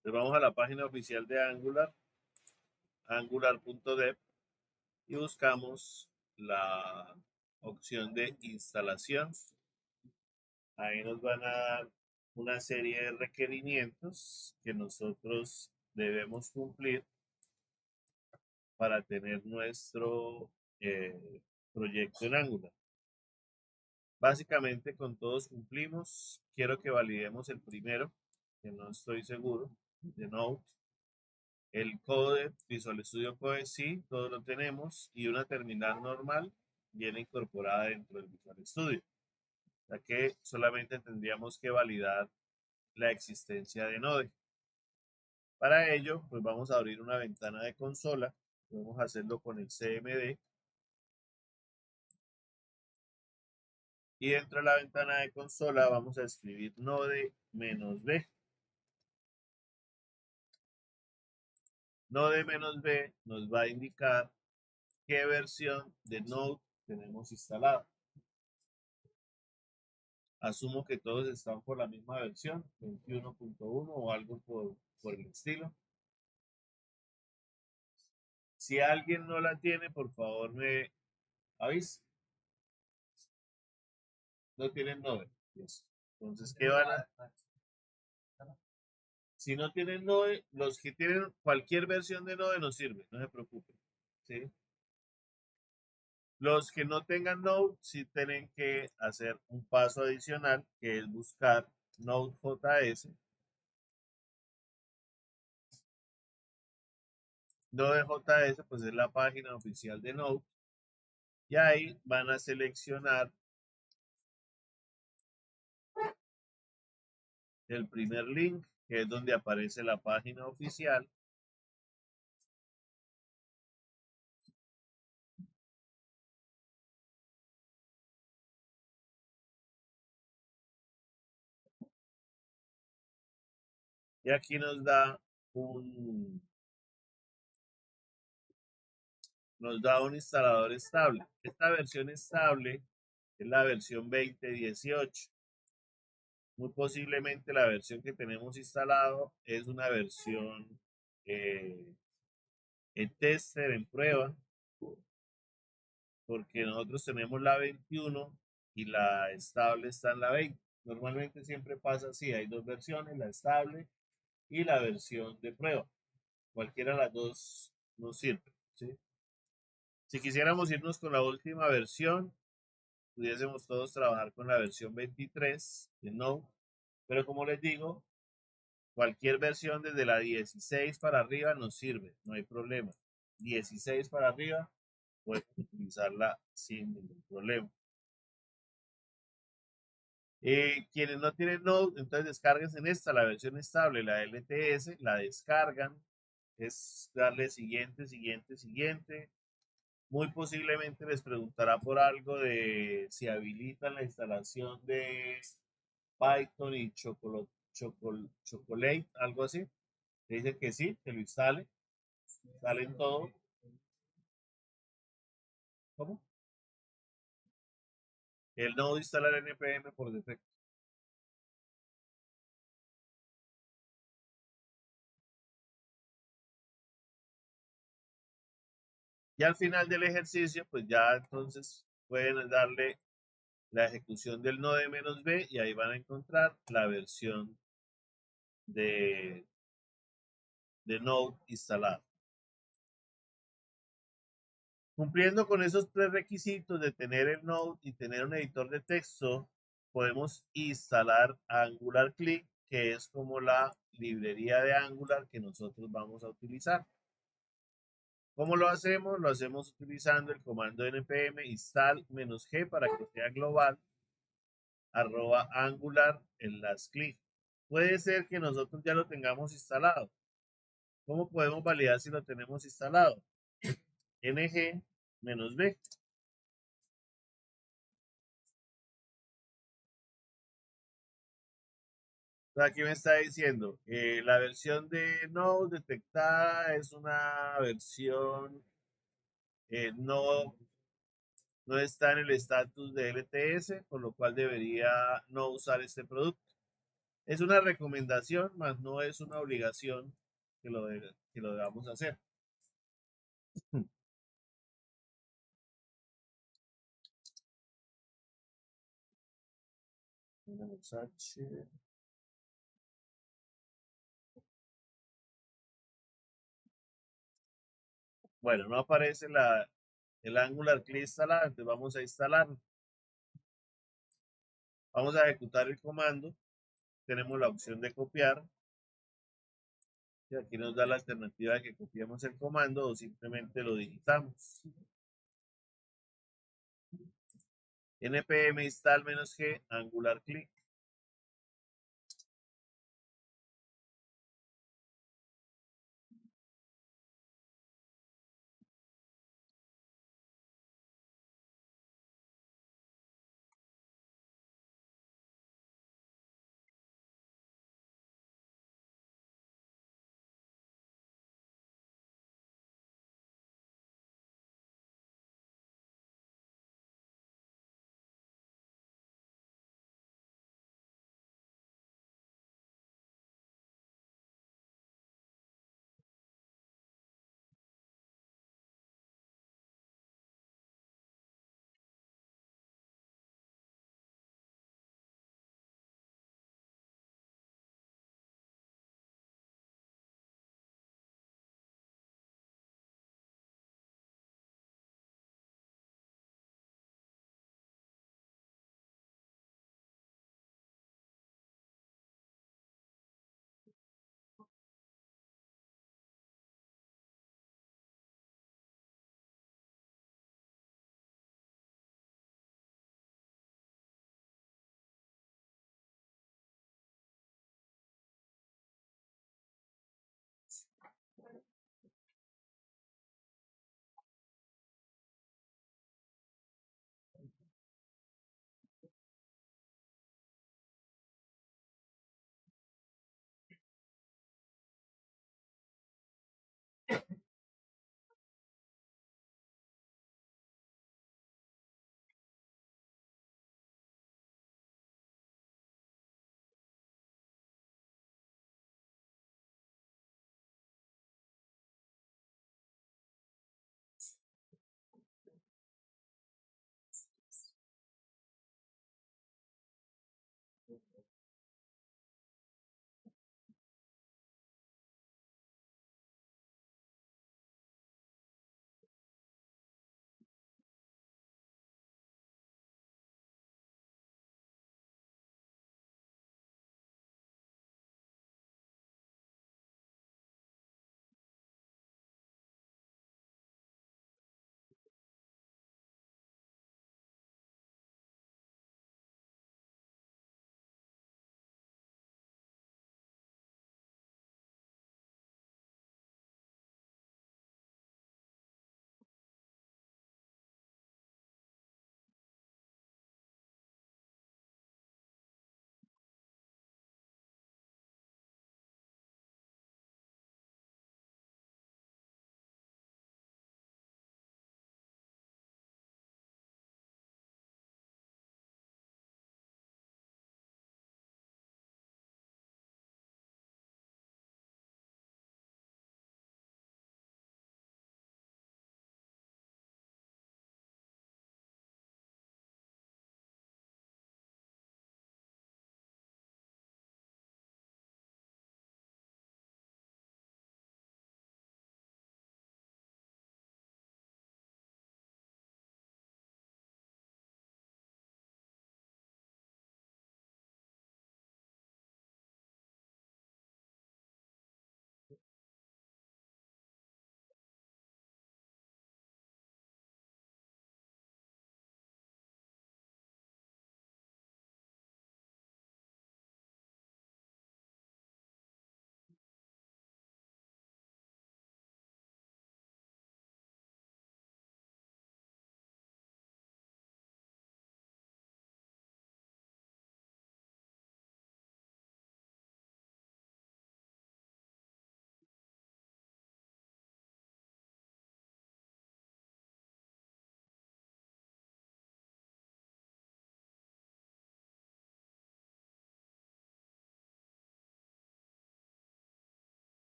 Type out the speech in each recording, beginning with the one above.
Entonces vamos a la página oficial de Angular, angular.dev, y buscamos la opción de instalación. Ahí nos van a dar una serie de requerimientos que nosotros debemos cumplir para tener nuestro proyecto en Angular. Básicamente con todos cumplimos. Quiero que validemos el primero, que no estoy seguro, de Node. El Code, Visual Studio Code, sí, todo lo tenemos. Y una terminal normal viene incorporada dentro del Visual Studio. Ya que solamente tendríamos que validar la existencia de Node. Para ello, pues vamos a abrir una ventana de consola. Podemos hacerlo con el CMD. Y dentro de la ventana de consola vamos a escribir Node-B. Node-B nos va a indicar qué versión de Node tenemos instalada. Asumo que todos están por la misma versión, 21.1 o algo por el estilo. Si alguien no la tiene, por favor me avisa. No tienen Node. Yes. Entonces, ¿qué van a? Si no tienen Node, los que tienen cualquier versión de Node nos sirve, no se preocupen. ¿Sí? Los que no tengan Node sí tienen que hacer un paso adicional, que es buscar Node.js. Node.js pues es la página oficial de Node. Y ahí van a seleccionar el primer link, que es donde aparece la página oficial. Y aquí nos da un instalador estable. Esta versión estable es la versión 2018. Muy posiblemente la versión que tenemos instalado es una versión en tester, en prueba, porque nosotros tenemos la 21 y la estable está en la 20. Normalmente siempre pasa así, hay dos versiones, la estable y la versión de prueba. Cualquiera de las dos nos sirve, ¿sí? Si quisiéramos irnos con la última versión, pudiésemos todos trabajar con la versión 23 de Node, pero como les digo, cualquier versión desde la 16 para arriba nos sirve, no hay problema. 16 para arriba, pueden utilizarla sin ningún problema. Quienes no tienen Node, entonces descarguen en esta, la versión estable, la LTS, la descargan, es darle siguiente, siguiente, siguiente. Muy posiblemente les preguntará por algo de si habilitan la instalación de Python y Chocolate, algo así. Le dicen que sí, que lo instale, salen todo. ¿Cómo? El Node instala el npm por defecto. Y al final del ejercicio, pues ya entonces pueden darle la ejecución del node-b y ahí van a encontrar la versión de Node instalada. Cumpliendo con esos tres requisitos de tener el Node y tener un editor de texto, podemos instalar Angular Click, que es como la librería de Angular que nosotros vamos a utilizar. ¿Cómo lo hacemos? Lo hacemos utilizando el comando npm install-g para que sea global, @angular en las clic. Puede ser que nosotros ya lo tengamos instalado. ¿Cómo podemos validar si lo tenemos instalado? ng-b. Aquí me está diciendo, la versión de Node detectada es una versión, no está en el estatus de LTS, con lo cual debería no usar este producto. Es una recomendación, mas no es una obligación que lo debamos hacer. Ponemos H. Bueno, no aparece el Angular CLI instalado, entonces vamos a instalarlo. Vamos a ejecutar el comando. Tenemos la opción de copiar. Y aquí nos da la alternativa de que copiemos el comando o simplemente lo digitamos. npm install -g Angular CLI.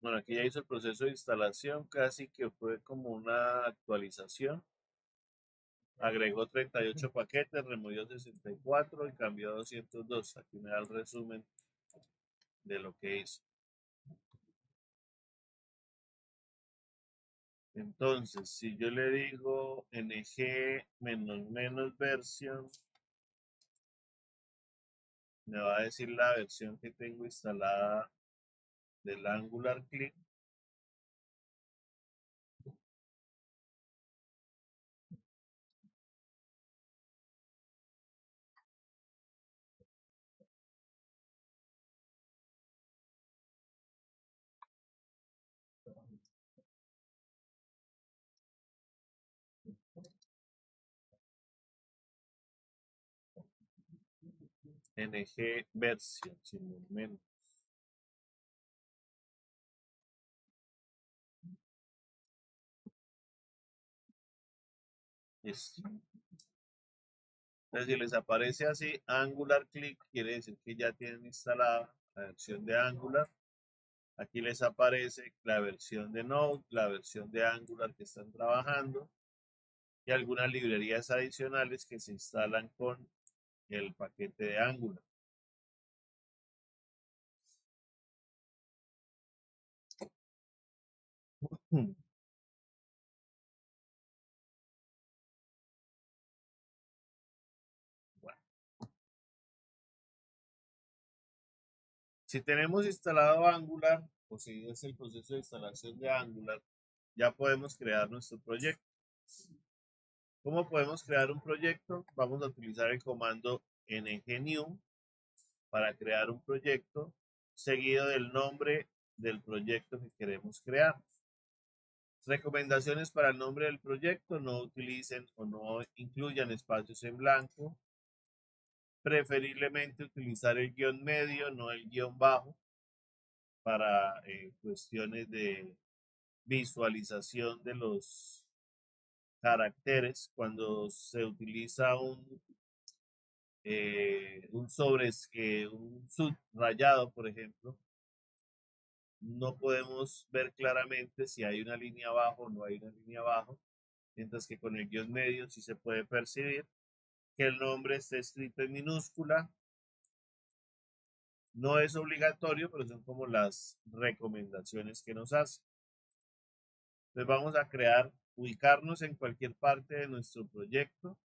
Bueno, aquí ya hizo el proceso de instalación, casi que fue como una actualización. Agregó 38 paquetes, removió 64 y cambió 202. Aquí me da el resumen de lo que hizo. Entonces, si yo le digo ng menos version, me va a decir la versión que tengo instalada del Angular Click. ng version, sin menos. Listo. Entonces, si les aparece así, Angular Click, quiere decir que ya tienen instalada la versión de Angular. Aquí les aparece la versión de Node, la versión de Angular que están trabajando y algunas librerías adicionales que se instalan con el paquete de Angular. Bueno, si tenemos instalado Angular, o si es el proceso de instalación de Angular, ya podemos crear nuestro proyecto. ¿Cómo podemos crear un proyecto? Vamos a utilizar el comando ngnew para crear un proyecto, seguido del nombre del proyecto que queremos crear. Recomendaciones para el nombre del proyecto: no utilicen o no incluyan espacios en blanco. Preferiblemente utilizar el guión medio, no el guión bajo, para cuestiones de visualización de los caracteres. Cuando se utiliza un subrayado, por ejemplo, no podemos ver claramente si hay una línea abajo o no hay una línea abajo, mientras que con el guión medio sí se puede percibir que el nombre esté escrito en minúscula. No es obligatorio, pero son como las recomendaciones que nos hace. Entonces vamos a ubicarnos en cualquier parte de nuestro proyecto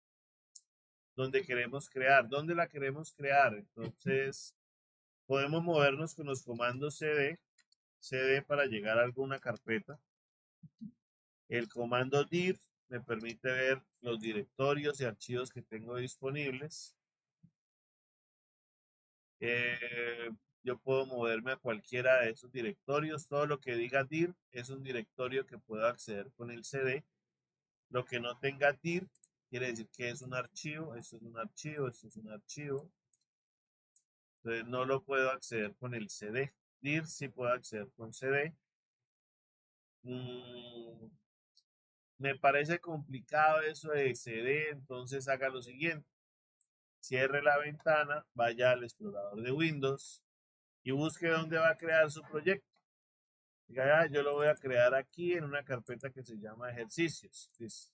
donde queremos crear. ¿Dónde la queremos crear? Entonces podemos movernos con los comandos cd para llegar a alguna carpeta. El comando dir me permite ver los directorios y archivos que tengo disponibles. Yo puedo moverme a cualquiera de esos directorios. Todo lo que diga dir es un directorio que puedo acceder con el cd. Lo que no tenga dir quiere decir que es un archivo. Esto es un archivo, esto es un archivo. Entonces no lo puedo acceder con el cd. Dir sí puedo acceder con cd. Me parece complicado eso de cd, entonces haga lo siguiente. Cierre la ventana, vaya al explorador de Windows y busque dónde va a crear su proyecto. Diga, yo lo voy a crear aquí en una carpeta que se llama ejercicios. Listo.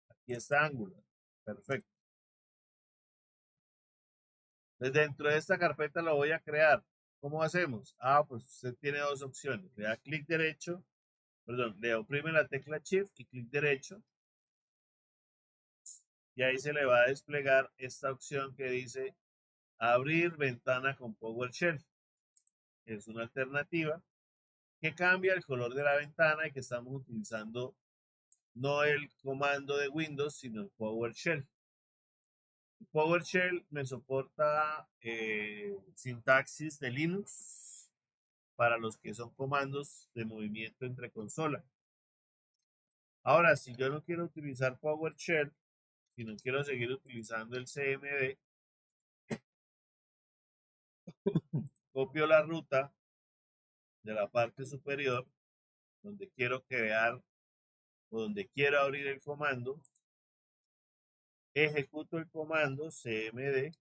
Aquí está Angular. Perfecto. Entonces, dentro de esta carpeta lo voy a crear. ¿Cómo hacemos? Pues usted tiene dos opciones. Le da clic derecho, perdón, le oprime la tecla Shift y clic derecho. Y ahí se le va a desplegar esta opción que dice abrir ventana con PowerShell. Es una alternativa que cambia el color de la ventana y que estamos utilizando no el comando de Windows, sino el PowerShell. PowerShell me soporta sintaxis de Linux para los que son comandos de movimiento entre consola. Ahora, si yo no quiero utilizar PowerShell, sino quiero seguir utilizando el CMD, copio la ruta de la parte superior donde quiero crear o donde quiero abrir el comando, ejecuto el comando cmd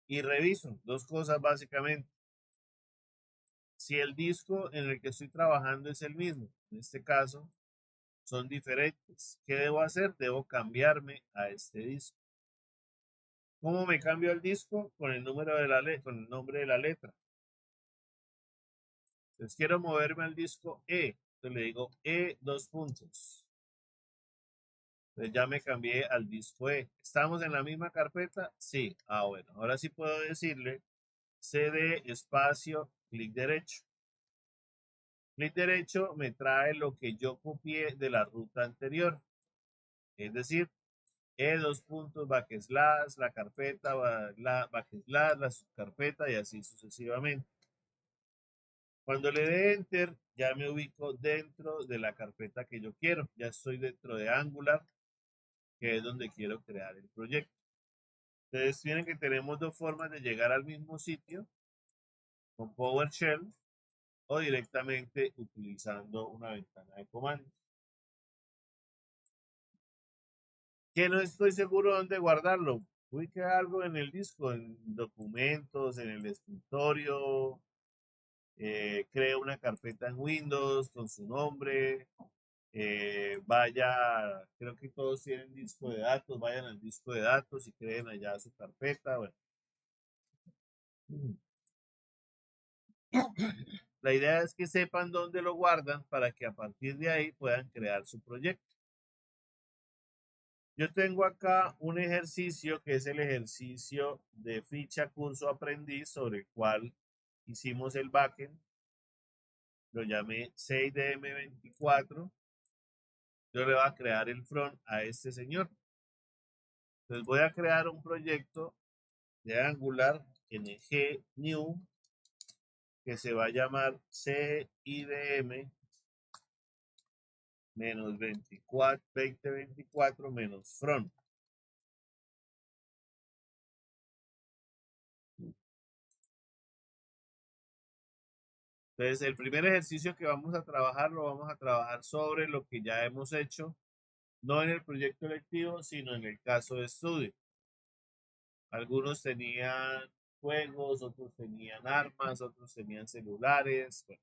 y reviso dos cosas básicamente. si el disco en el que estoy trabajando es el mismo, en este caso son diferentes, ¿qué debo hacer? Debo cambiarme a este disco. ¿Cómo me cambio al disco? Con el número de la letra, con el nombre de la letra. Entonces quiero moverme al disco E. Entonces le digo E dos puntos. Entonces ya me cambié al disco E. ¿Estamos en la misma carpeta? Sí. Ah, bueno. Ahora sí puedo decirle CD espacio clic derecho. Clic derecho me trae lo que yo copié de la ruta anterior. Es decir, E dos puntos backslash, la carpeta, backslash, la subcarpeta y así sucesivamente. Cuando le dé Enter, ya me ubico dentro de la carpeta que yo quiero. Ya estoy dentro de Angular, que es donde quiero crear el proyecto. Ustedes tienen que tenemos dos formas de llegar al mismo sitio, con PowerShell o directamente utilizando una ventana de comandos. Que no estoy seguro dónde guardarlo. Ubique algo en el disco, en documentos, en el escritorio. Creo una carpeta en Windows con su nombre. Vaya, creo que todos tienen disco de datos, vayan al disco de datos y creen allá su carpeta. Bueno. La idea es que sepan dónde lo guardan para que a partir de ahí puedan crear su proyecto. Yo tengo acá un ejercicio que es el ejercicio de ficha curso aprendiz sobre el cual hicimos el backend. Lo llamé 6DM24. Yo le voy a crear el front a este señor. Entonces voy a crear un proyecto de Angular ng new que se va a llamar CIDM menos 2024 menos front. Entonces, el primer ejercicio que vamos a trabajar, lo vamos a trabajar sobre lo que ya hemos hecho, no en el proyecto electivo, sino en el caso de estudio. Algunos tenían juegos, otros tenían armas, otros tenían celulares. Bueno,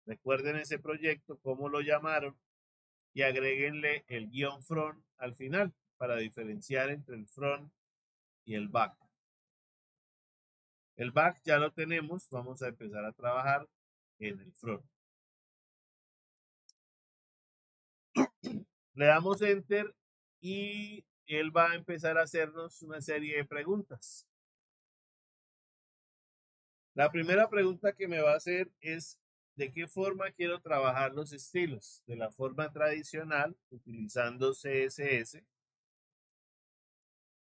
recuerden ese proyecto, cómo lo llamaron, y agréguenle el guión front al final para diferenciar entre el front y el back. El back ya lo tenemos, vamos a empezar a trabajar en el front. Le damos enter y él va a empezar a hacernos una serie de preguntas. La primera pregunta que me va a hacer es ¿de qué forma quiero trabajar los estilos? ¿De la forma tradicional, utilizando CSS?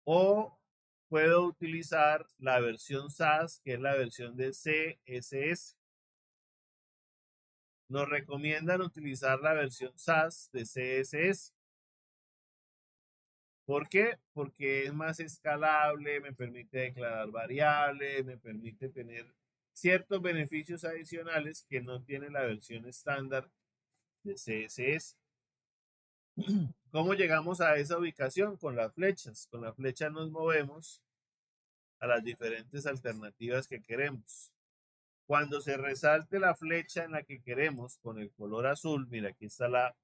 ¿O puedo utilizar la versión SAS, que es la versión de CSS? Nos recomiendan utilizar la versión SAS de CSS. ¿Por qué? Porque es más escalable, me permite declarar variables, me permite tener ciertos beneficios adicionales que no tiene la versión estándar de CSS. ¿Cómo llegamos a esa ubicación? Con las flechas. Con las flechas nos movemos a las diferentes alternativas que queremos. Cuando se resalte la flecha en la que queremos con el color azul, mira, aquí está la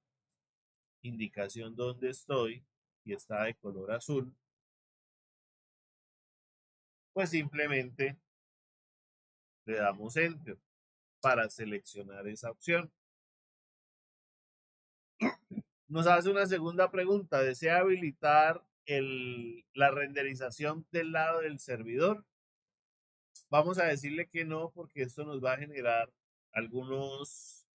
indicación donde estoy y está de color azul, pues simplemente le damos enter para seleccionar esa opción. Nos hace una segunda pregunta. ¿Desea habilitar la renderización del lado del servidor? Vamos a decirle que no, porque esto nos va a generar algunas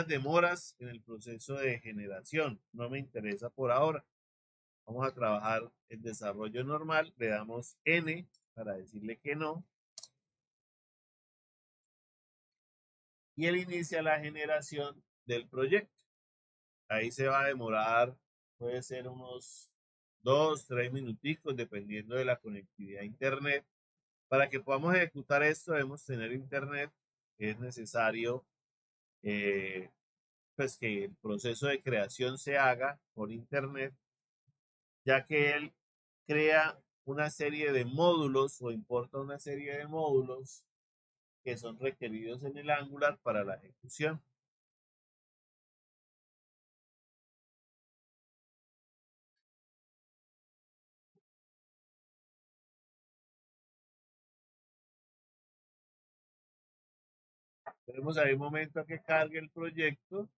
demoras en el proceso de generación. No me interesa por ahora. Vamos a trabajar en desarrollo normal. Le damos N para decirle que no. Y él inicia la generación del proyecto. Ahí se va a demorar, puede ser unos 2, 3 minuticos, dependiendo de la conectividad a internet. Para que podamos ejecutar esto, debemos tener internet. Es necesario pues que el proceso de creación se haga por internet, ya que él crea una serie de módulos o importa una serie de módulos que son requeridos en el Angular para la ejecución. Tenemos ahí un momento a que cargue el proyecto.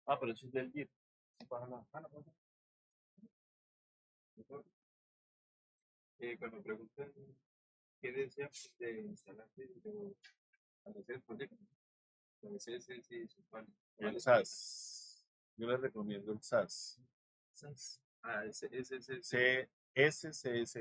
Ah, pero eso es del Git. No pasa nada. Ah, no pasa nada. Cuando preguntan qué desea de instalar para hacer el proyecto, pues ese sí es el SAS. Yo les recomiendo el SAS. SAS. Ah, ese. CSCS.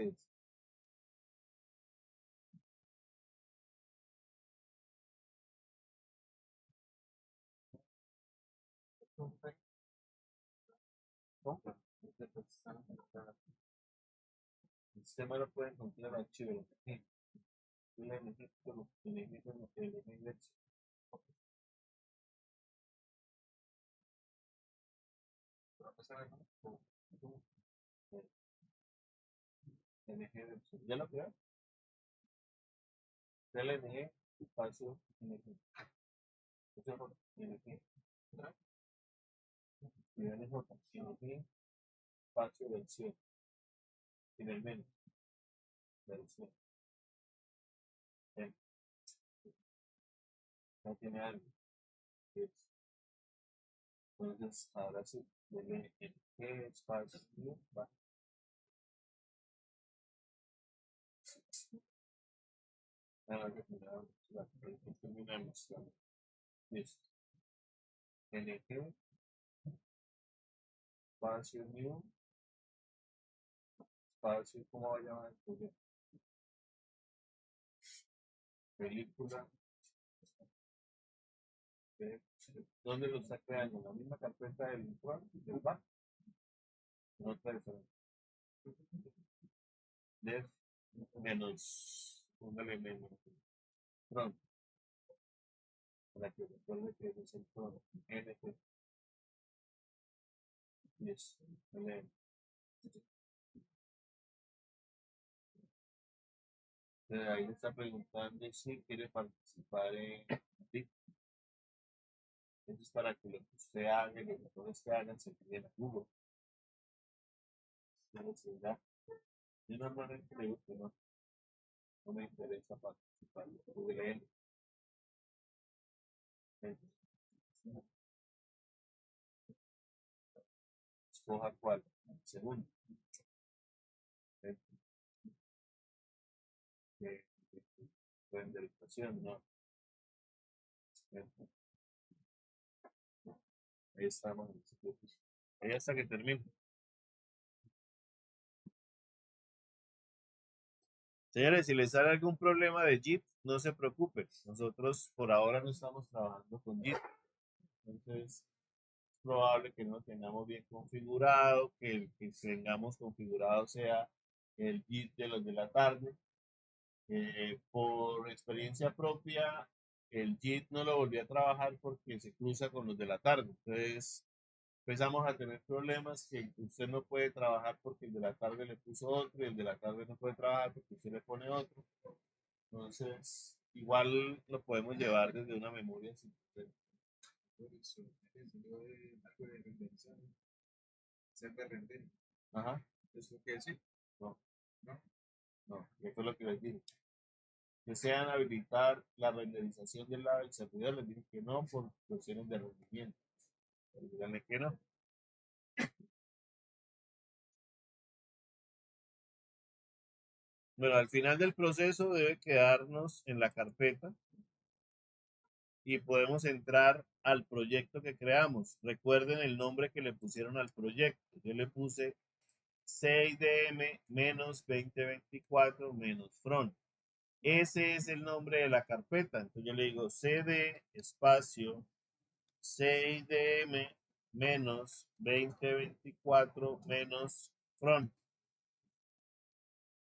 El sistema no puede encontrar el archivo. Yo le necesito lo que necesito lo que necesito. ¿Ya lo creó? LNG, espacio, NG. NG, nivel J, NG, espacio, versión. Finalmente, versión. No tiene algo. Entonces, ahora sí, denle en G, espacio, va. Nada que terminamos. Listo. NG, espacio new, espacio, ¿cómo va a llamar el proyecto? Película. ¿Dónde lo está creando? ¿En la misma carpeta del back? En otra diferente. Dev menos, póngale menos. Front. Para que recuerde que es el front. NG. Yes. Ahí le está preguntando si quiere participar en DIP. Eso es para que lo que usted haga y los mejores que hagan se queden a Google. Yo normalmente le digo que no, no me interesa participar en Google. Escoja cuál. Segundo. Renderización, no. Ahí estamos. Ahí hasta que termine. Señores, si les sale algún problema de JIT, no se preocupen. Nosotros por ahora no estamos trabajando con JIT. Entonces, es probable que no lo tengamos bien configurado, que el que tengamos configurado sea el JIT de los de la tarde. Por experiencia propia, el JIT no lo volví a trabajar porque se cruza con los de la tarde. Entonces, empezamos a tener problemas que usted no puede trabajar porque el de la tarde le puso otro y el de la tarde no puede trabajar porque usted le pone otro. Entonces, igual lo podemos llevar desde una memoria. Por eso, algo de renderización, hacer de render. Ajá. ¿Eso qué decir? No, no, no. Eso es lo que les dije. Desean habilitar la renderización del lado del servidor. Les dije que no por cuestiones de rendimiento. Pero díganle que no. Bueno, al final del proceso debe quedarnos en la carpeta y podemos entrar al proyecto que creamos. Recuerden el nombre que le pusieron al proyecto. Yo le puse 6DM menos 2024 menos front. Ese es el nombre de la carpeta. Entonces yo le digo cd espacio 6DM menos 2024 menos front.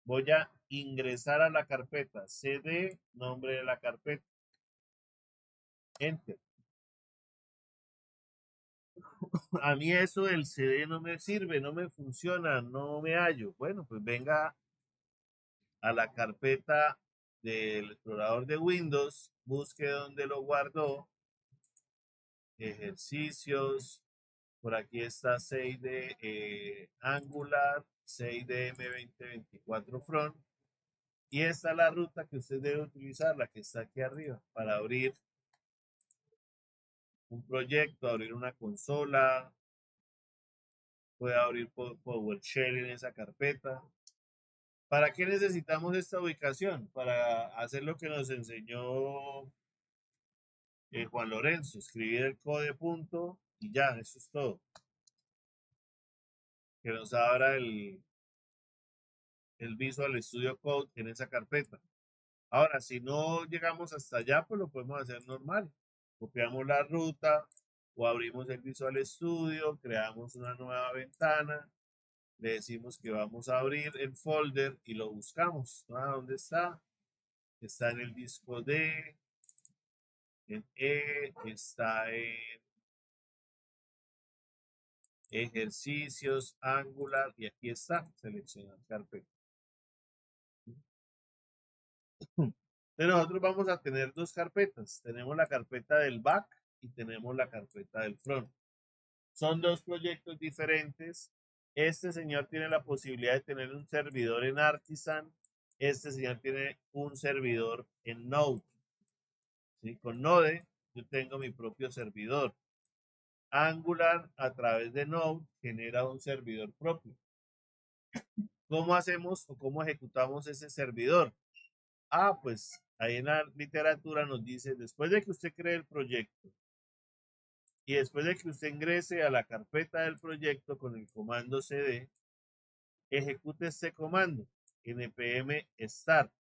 Voy a ingresar a la carpeta. CD, nombre de la carpeta. Enter. A mí eso del CD no me sirve, no me funciona, no me hallo. Bueno, pues venga a la carpeta del explorador de Windows, busque donde lo guardó, ejercicios, por aquí está 6 de Angular, 6 de M2024 Front, y esta es la ruta que usted debe utilizar, la que está aquí arriba, para abrir un proyecto, abrir una consola, puede abrir PowerShell en esa carpeta. ¿Para qué necesitamos esta ubicación? Para hacer lo que nos enseñó Juan Lorenzo, escribir el code punto y ya, eso es todo. Que nos abra el Visual Studio Code en esa carpeta. Ahora, si no llegamos hasta allá, pues lo podemos hacer normal. Copiamos la ruta o abrimos el Visual Studio, creamos una nueva ventana, le decimos que vamos a abrir el folder y lo buscamos. ¿Dónde está? Está en el disco D, en E, está en ejercicios, Angular, y aquí está, seleccionar carpeta. Pero nosotros vamos a tener dos carpetas. Tenemos la carpeta del back y tenemos la carpeta del front. Son dos proyectos diferentes. Este señor tiene la posibilidad de tener un servidor en Artisan. Este señor tiene un servidor en Node. ¿Sí? Con Node yo tengo mi propio servidor. Angular a través de Node genera un servidor propio. ¿Cómo hacemos o cómo ejecutamos ese servidor? Ah, pues ahí en la literatura nos dice, después de que usted cree el proyecto Y después de que usted ingrese a la carpeta del proyecto con el comando cd, ejecute este comando, npm start.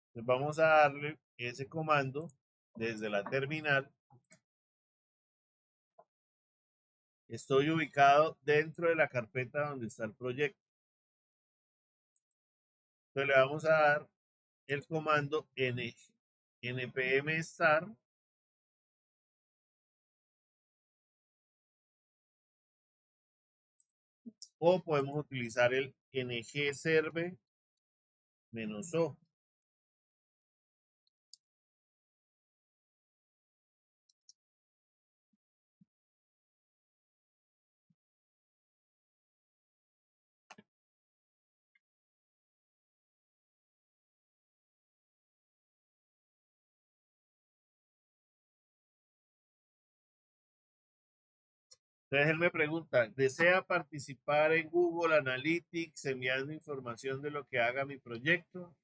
Entonces vamos a darle ese comando desde la terminal. Estoy ubicado dentro de la carpeta donde está el proyecto. Entonces le vamos a dar el comando npm start o podemos utilizar el ngserve-o. Entonces él me pregunta, ¿desea participar en Google Analytics enviando información de lo que haga mi proyecto?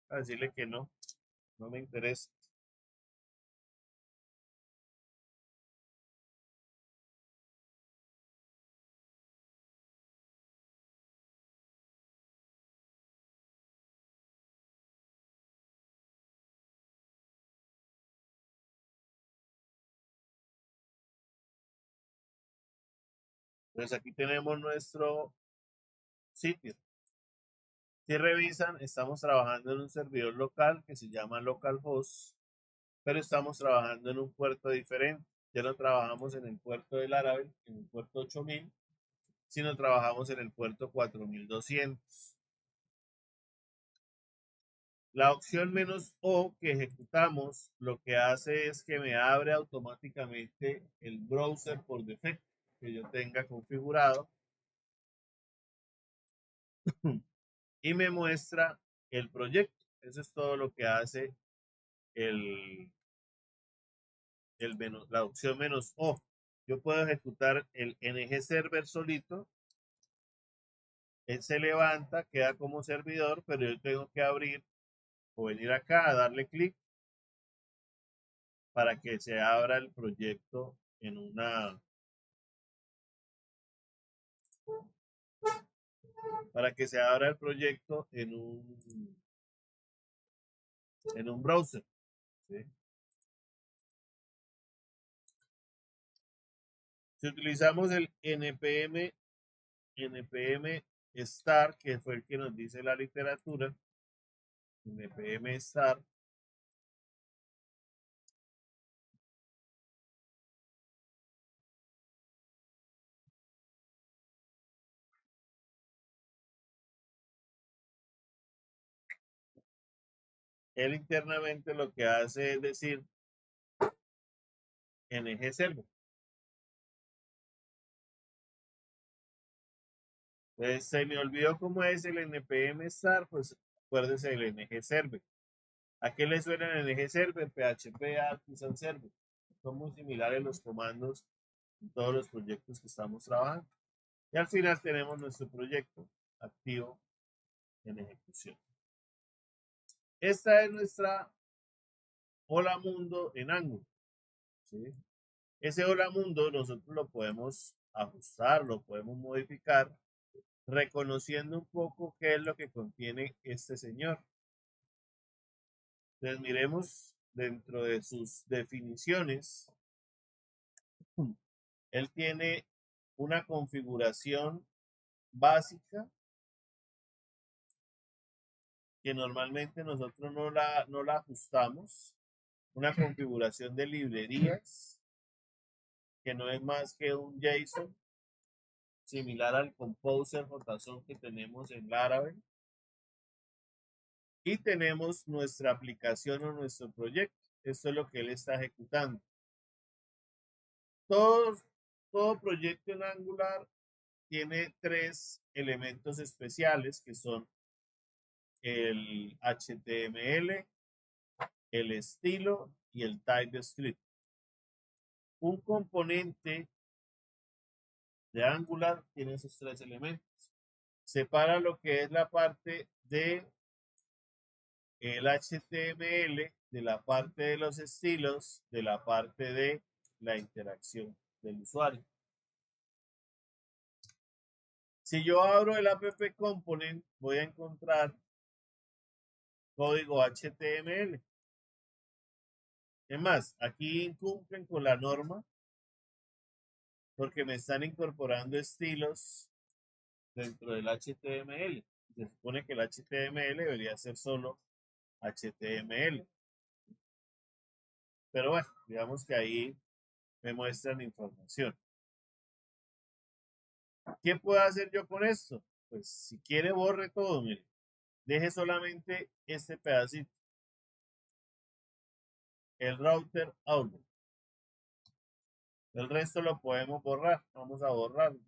A decirle que no, no me interesa. Entonces aquí tenemos nuestro sitio. Si revisan, estamos trabajando en un servidor local que se llama localhost, pero estamos trabajando en un puerto diferente. Ya no trabajamos en el puerto del Laravel, en el puerto 8000, sino trabajamos en el puerto 4200. La opción "-o" que ejecutamos lo que hace es que me abre automáticamente el browser por defecto que yo tenga configurado y me muestra el proyecto. Eso es todo lo que hace el, la opción "-o". Yo puedo ejecutar el ngserver solito. Él se levanta, queda como servidor, pero yo tengo que abrir o venir acá a darle clic para que se abra el proyecto en una, para que se abra el proyecto en un browser. ¿Sí? Si utilizamos el npm start, que fue el que nos dice la literatura, npm start, él internamente lo que hace es decir ngserver. Entonces, se me olvidó cómo es el npm start, pues acuérdese del ngserver. ¿A qué le suena el ngserver? PHP Artisan Server. Son muy similares los comandos en todos los proyectos que estamos trabajando. Y al final tenemos nuestro proyecto activo en ejecución. Esta es nuestra Hola Mundo en Angular. ¿Sí? Ese Hola Mundo nosotros lo podemos ajustar, lo podemos modificar, reconociendo un poco qué es lo que contiene este señor. Entonces miremos dentro de sus definiciones. Él tiene una configuración básica que normalmente nosotros no la ajustamos. Una configuración de librerías que no es más que un JSON similar al Composer JSON que tenemos en Laravel. Y tenemos nuestra aplicación o nuestro proyecto. Esto es lo que él está ejecutando. Todo proyecto en Angular tiene tres elementos especiales que son el HTML, el estilo y el TypeScript. Un componente de Angular tiene esos tres elementos. Separa lo que es la parte de el HTML de la parte de los estilos, de la parte de la interacción del usuario. Si yo abro el app component, voy a encontrar código HTML. Es más, aquí incumplen con la norma porque me están incorporando estilos dentro del HTML. Se supone que el HTML debería ser solo HTML. Pero bueno, digamos que ahí me muestran información. ¿Qué puedo hacer yo con esto? Pues si quiere borre todo, mire. Deje solamente este pedacito. El router outlook. El resto lo podemos borrar. Vamos a borrarlo.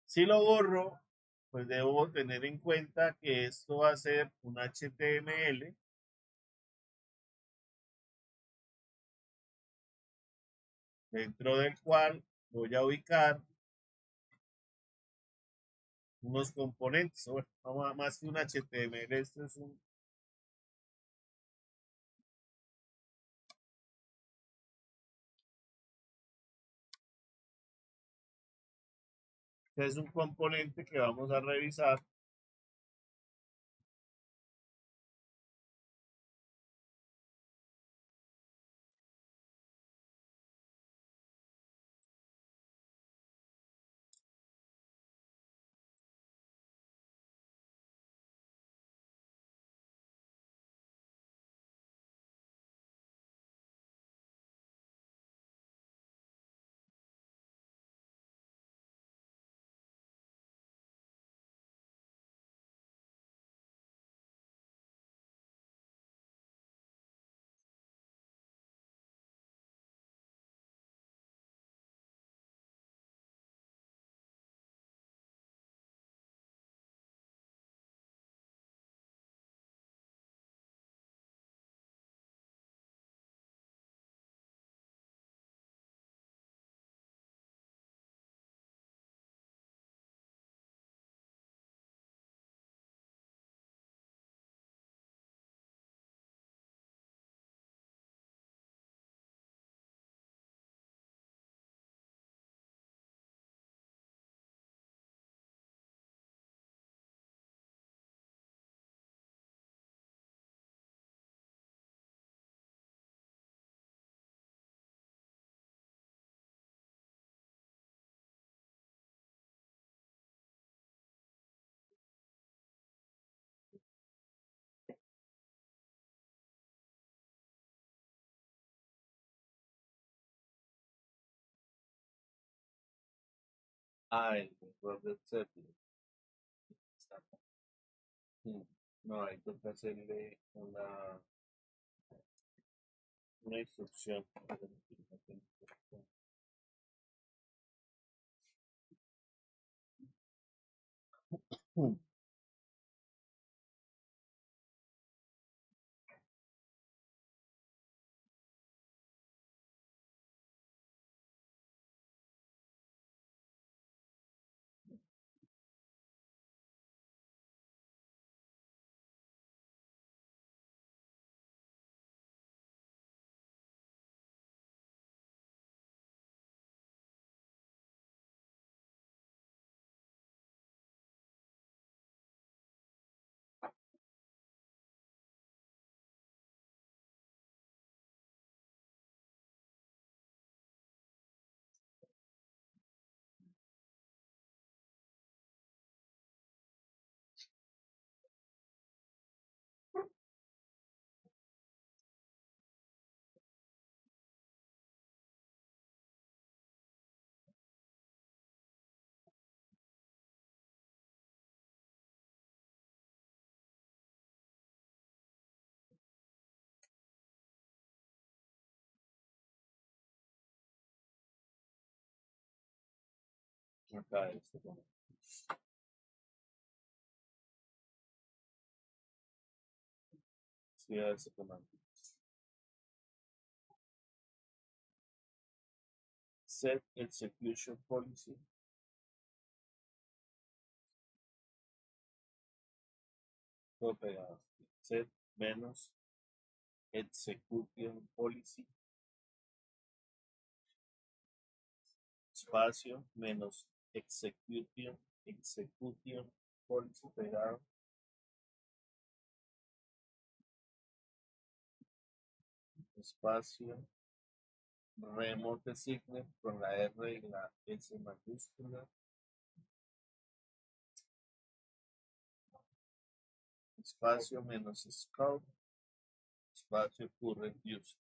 Si lo borro, pues debo tener en cuenta que esto va a ser un HTML dentro del cual voy a ubicar unos componentes. Bueno, vamos a más que un HTML, esto es un componente que vamos a revisar. Ah, el error del servidor. No, hay que hacerle una instrucción. Acá este comando. Sí, a este comando. Set execution policy. todo pegado. Set menos execution policy, espacio menos execution policy pegado, espacio remote signet con la R y la S mayúscula, espacio menos scope, espacio current user.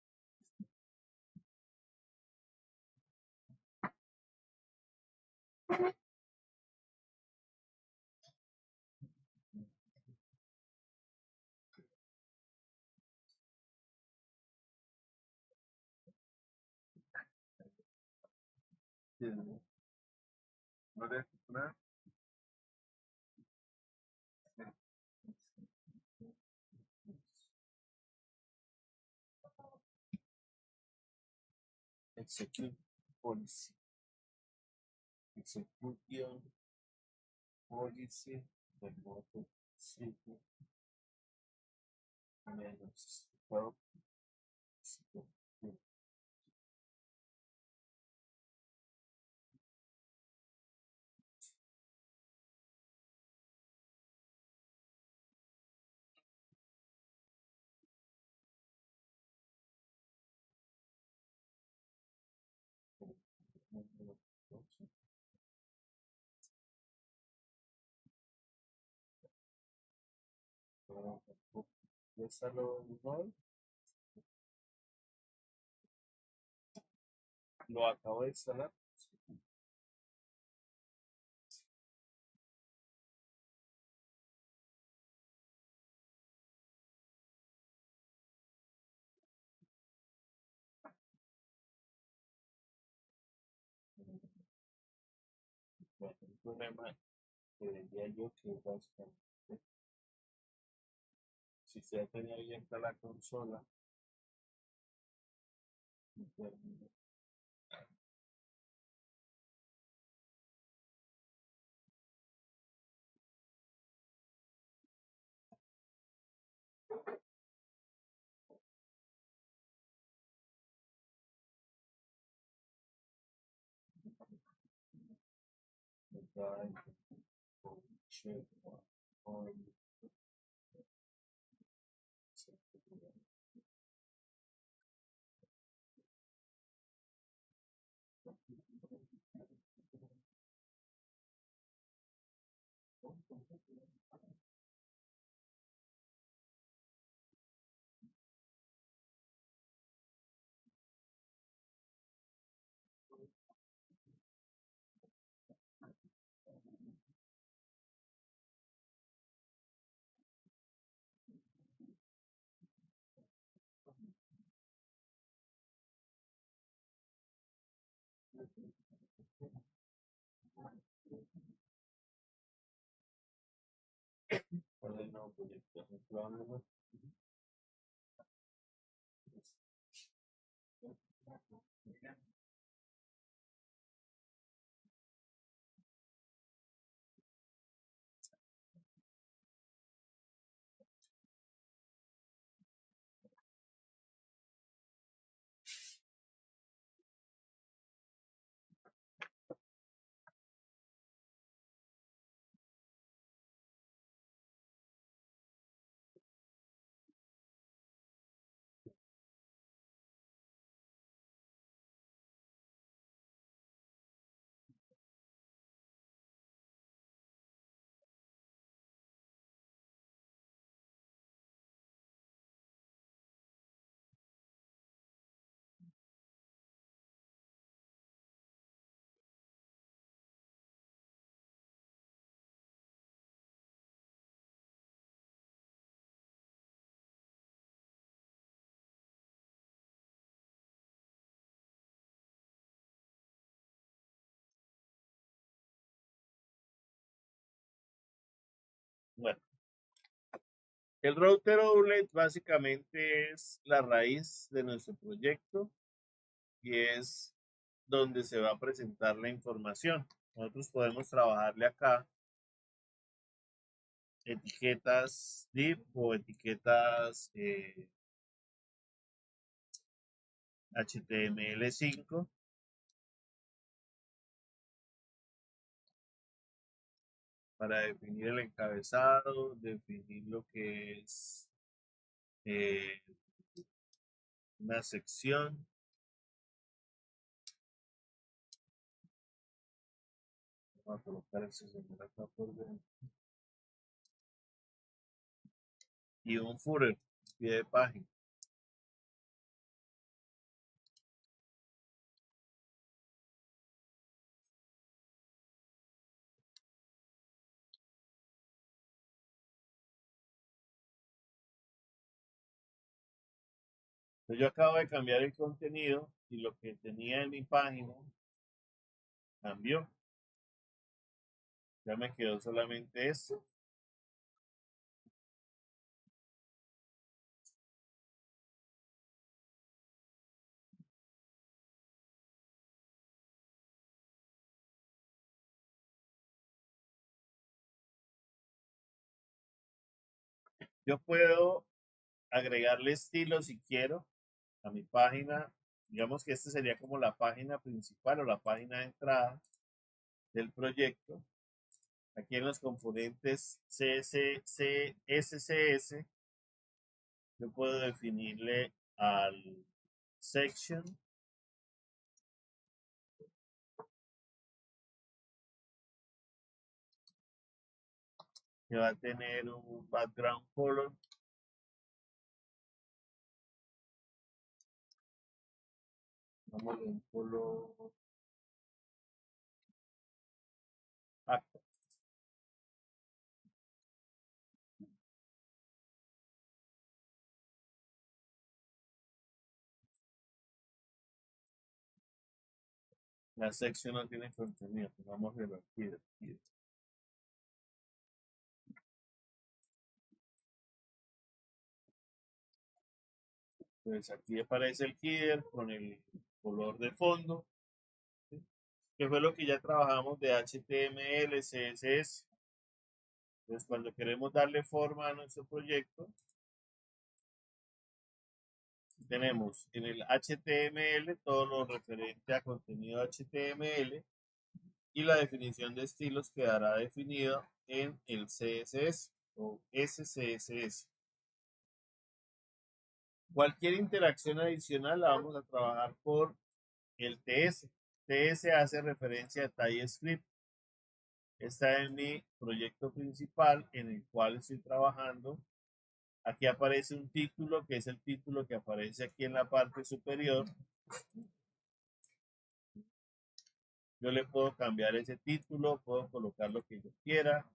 No le nada. Execute policy. Execution policy remote signet menos scope. Ya está lo acabo de instalar. Bueno, el problema que diría yo que básicamente, si usted tenía abierta la consola, ¿cuál es el nuevo proyecto? El problema bueno, el router outlet básicamente es la raíz de nuestro proyecto y es donde se va a presentar la información. Nosotros podemos trabajarle acá etiquetas div o etiquetas HTML5 para definir el encabezado, definir lo que es eh, una sección. Vamos a colocar ese señor acá por dentro. Y un footer, pie de página. Entonces yo acabo de cambiar el contenido y lo que tenía en mi página cambió. Ya me quedó solamente esto. Yo puedo agregarle estilo si quiero a mi página. Digamos que esta sería como la página principal o la página de entrada del proyecto. Aquí en los componentes SCS, yo puedo definirle al section que va a tener un background color. Vamos a un color acá. La sección no tiene contenido, pues vamos a verlo aquí. Pues aquí aparece el header con el color de fondo, ¿sí? Que fue lo que ya trabajamos de HTML, CSS. Entonces, cuando queremos darle forma a nuestro proyecto, tenemos en el HTML todo lo referente a contenido HTML y la definición de estilos quedará definido en el CSS o SCSS. Cualquier interacción adicional la vamos a trabajar por el TS. TS hace referencia a TypeScript. Está en mi proyecto principal en el cual estoy trabajando. Aquí aparece un título que es el título que aparece aquí en la parte superior. Yo le puedo cambiar ese título, puedo colocar lo que yo quiera.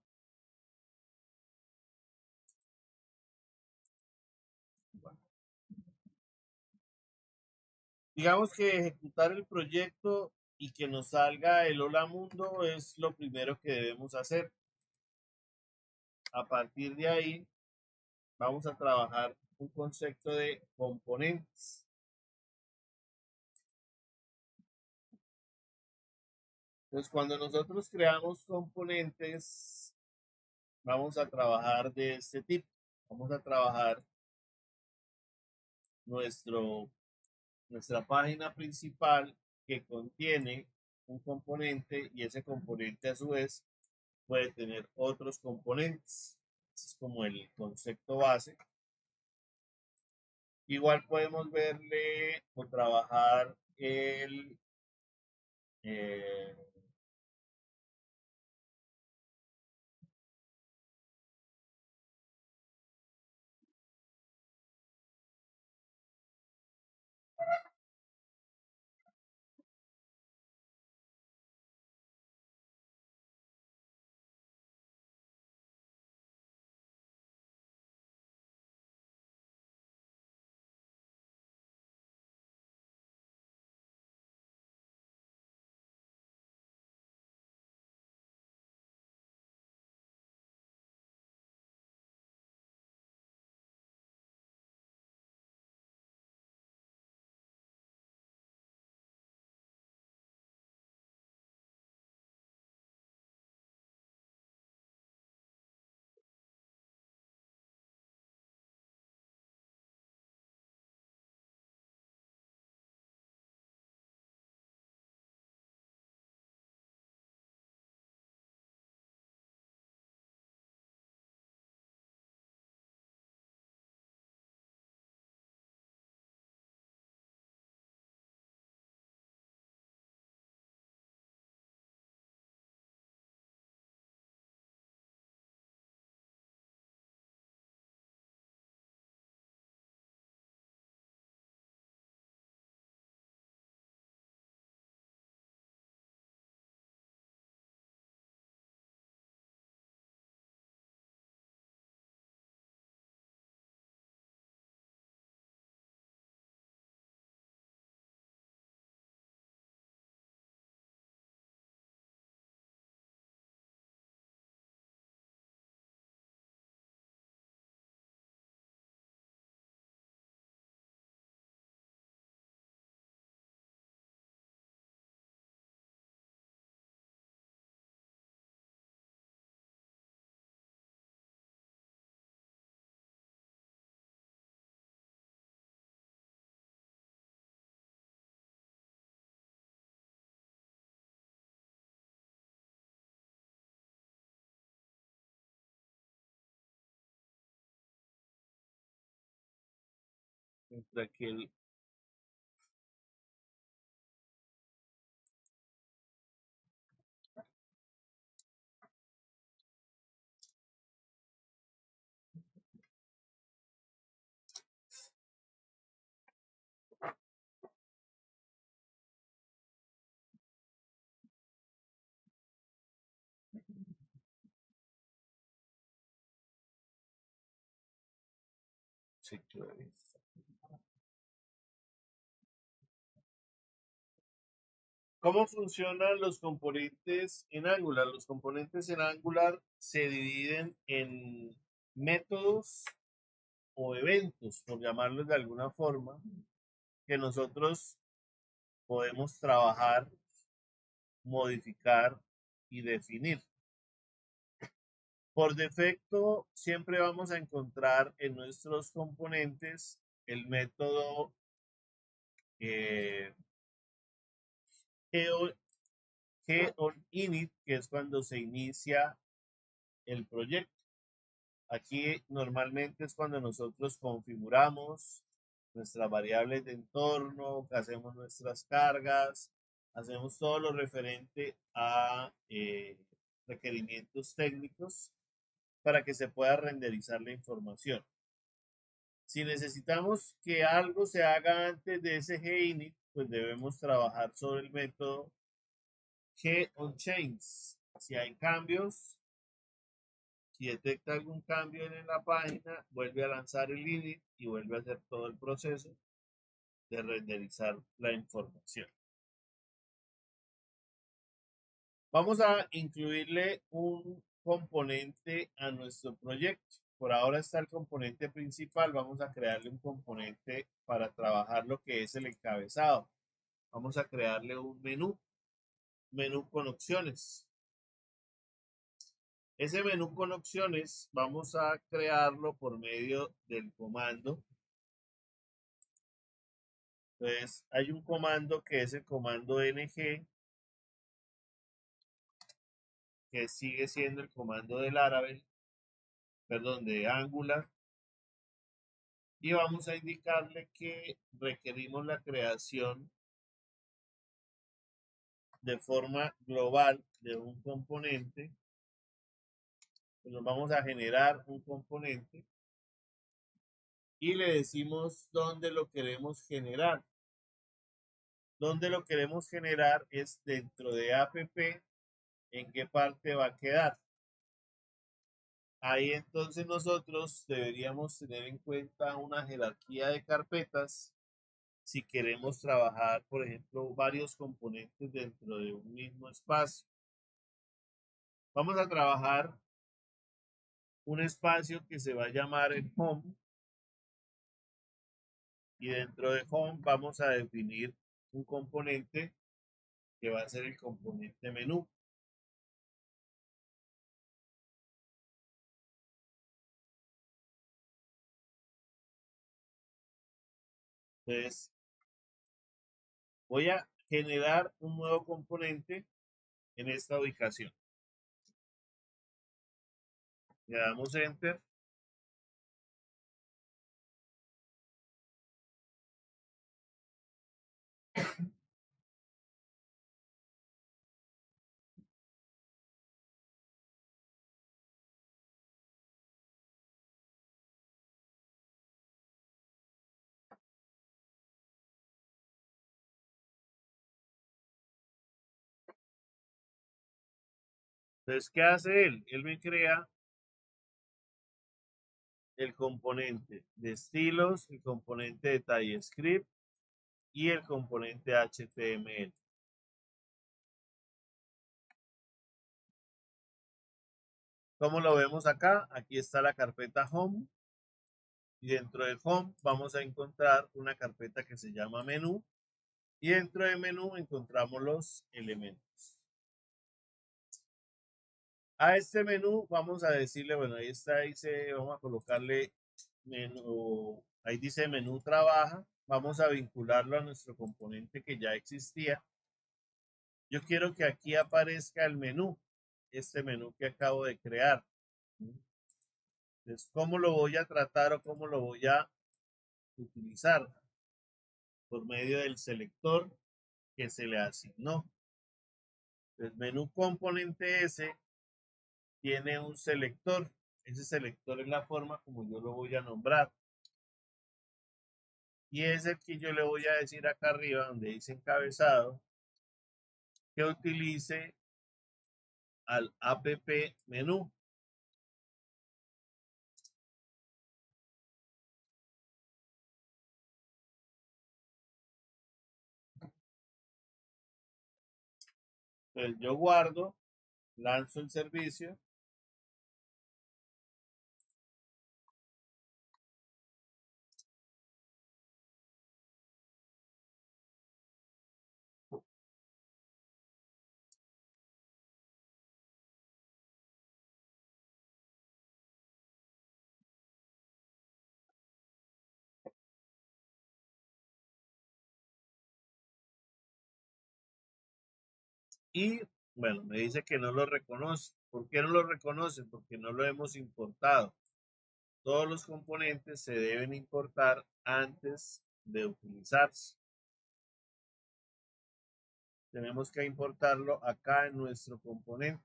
Bueno, digamos que ejecutar el proyecto y que nos salga el hola mundo es lo primero que debemos hacer. A partir de ahí, vamos a trabajar un concepto de componentes. Entonces, cuando nosotros creamos componentes, vamos a trabajar de este tipo. Vamos a trabajar nuestra página principal que contiene un componente y ese componente a su vez puede tener otros componentes. Ese es como el concepto base. Igual podemos verle o trabajar el eh, entre aquel sectores. ¿Cómo funcionan los componentes en Angular? Los componentes en Angular se dividen en métodos o eventos, por llamarlos de alguna forma, que nosotros podemos trabajar, modificar y definir. Por defecto, siempre vamos a encontrar en nuestros componentes el método geoinit, que es cuando se inicia el proyecto. Aquí normalmente es cuando nosotros configuramos nuestras variables de entorno, hacemos nuestras cargas, hacemos todo lo referente a requerimientos técnicos para que se pueda renderizar la información. Si necesitamos que algo se haga antes de eseginit, pues debemos trabajar sobre el método geonChange. Si hay cambios, si detecta algún cambio en la página, vuelve a lanzar el init y vuelve a hacer todo el proceso de renderizar la información. Vamos a incluirle un componente a nuestro proyecto. Por ahora está el componente principal. Vamos a crearle un componente para trabajar lo que es el encabezado. Vamos a crearle un menú con opciones. Ese menú con opciones vamos a crearlo por medio del comando. Entonces hay un comando que es el comando ng, que sigue siendo el comando del Laravel, perdón, de Angular. Y vamos a indicarle que requerimos la creación de forma global de un componente. Pues nos vamos a generar un componente y le decimos dónde lo queremos generar. Dónde lo queremos generar es dentro de app, en qué parte va a quedar. Ahí entonces nosotros deberíamos tener en cuenta una jerarquía de carpetas si queremos trabajar, por ejemplo, varios componentes dentro de un mismo espacio. Vamos a trabajar un espacio que se va a llamar el home, y dentro de home vamos a definir un componente que va a ser el componente menú. Entonces voy a generar un nuevo componente en esta ubicación. Le damos enter. Entonces, ¿qué hace él? Él me crea el componente de estilos, el componente de TypeScript y el componente HTML. ¿Cómo lo vemos acá? Aquí está la carpeta Home. Y dentro de Home vamos a encontrar una carpeta que se llama Menú. Y dentro de Menú encontramos los elementos. A este menú vamos a decirle, bueno, ahí está, dice, vamos a colocarle menú, ahí dice menú trabaja. Vamos a vincularlo a nuestro componente que ya existía. Yo quiero que aquí aparezca el menú, este menú que acabo de crear. Entonces, ¿cómo lo voy a tratar o cómo lo voy a utilizar por medio del selector que se le asignó. El menú componente S tiene un selector. Ese selector es la forma como yo lo voy a nombrar. Y es el que yo le voy a decir acá arriba, donde dice encabezado, que utilice al app menú. Entonces yo guardo, lanzo el servicio. Y bueno, me dice que no lo reconoce. ¿Por qué no lo reconoce? Porque no lo hemos importado. Todos los componentes se deben importar antes de utilizarse. Tenemos que importarlo acá en nuestro componente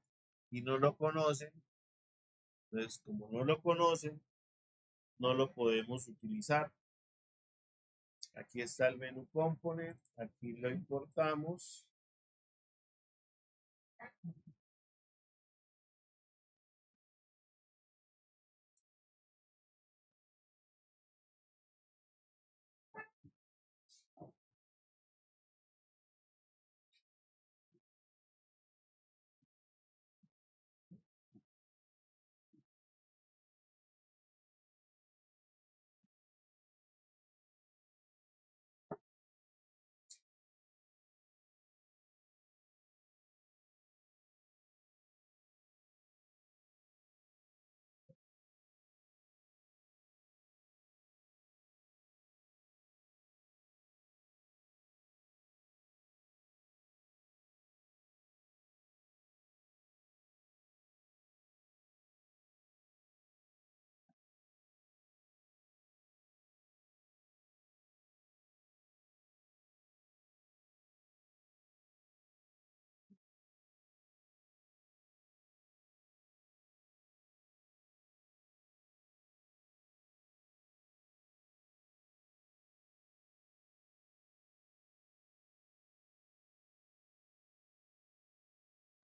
y no lo conocen. Entonces, como no lo conocen, no lo podemos utilizar. Aquí está el menú component, aquí lo importamos.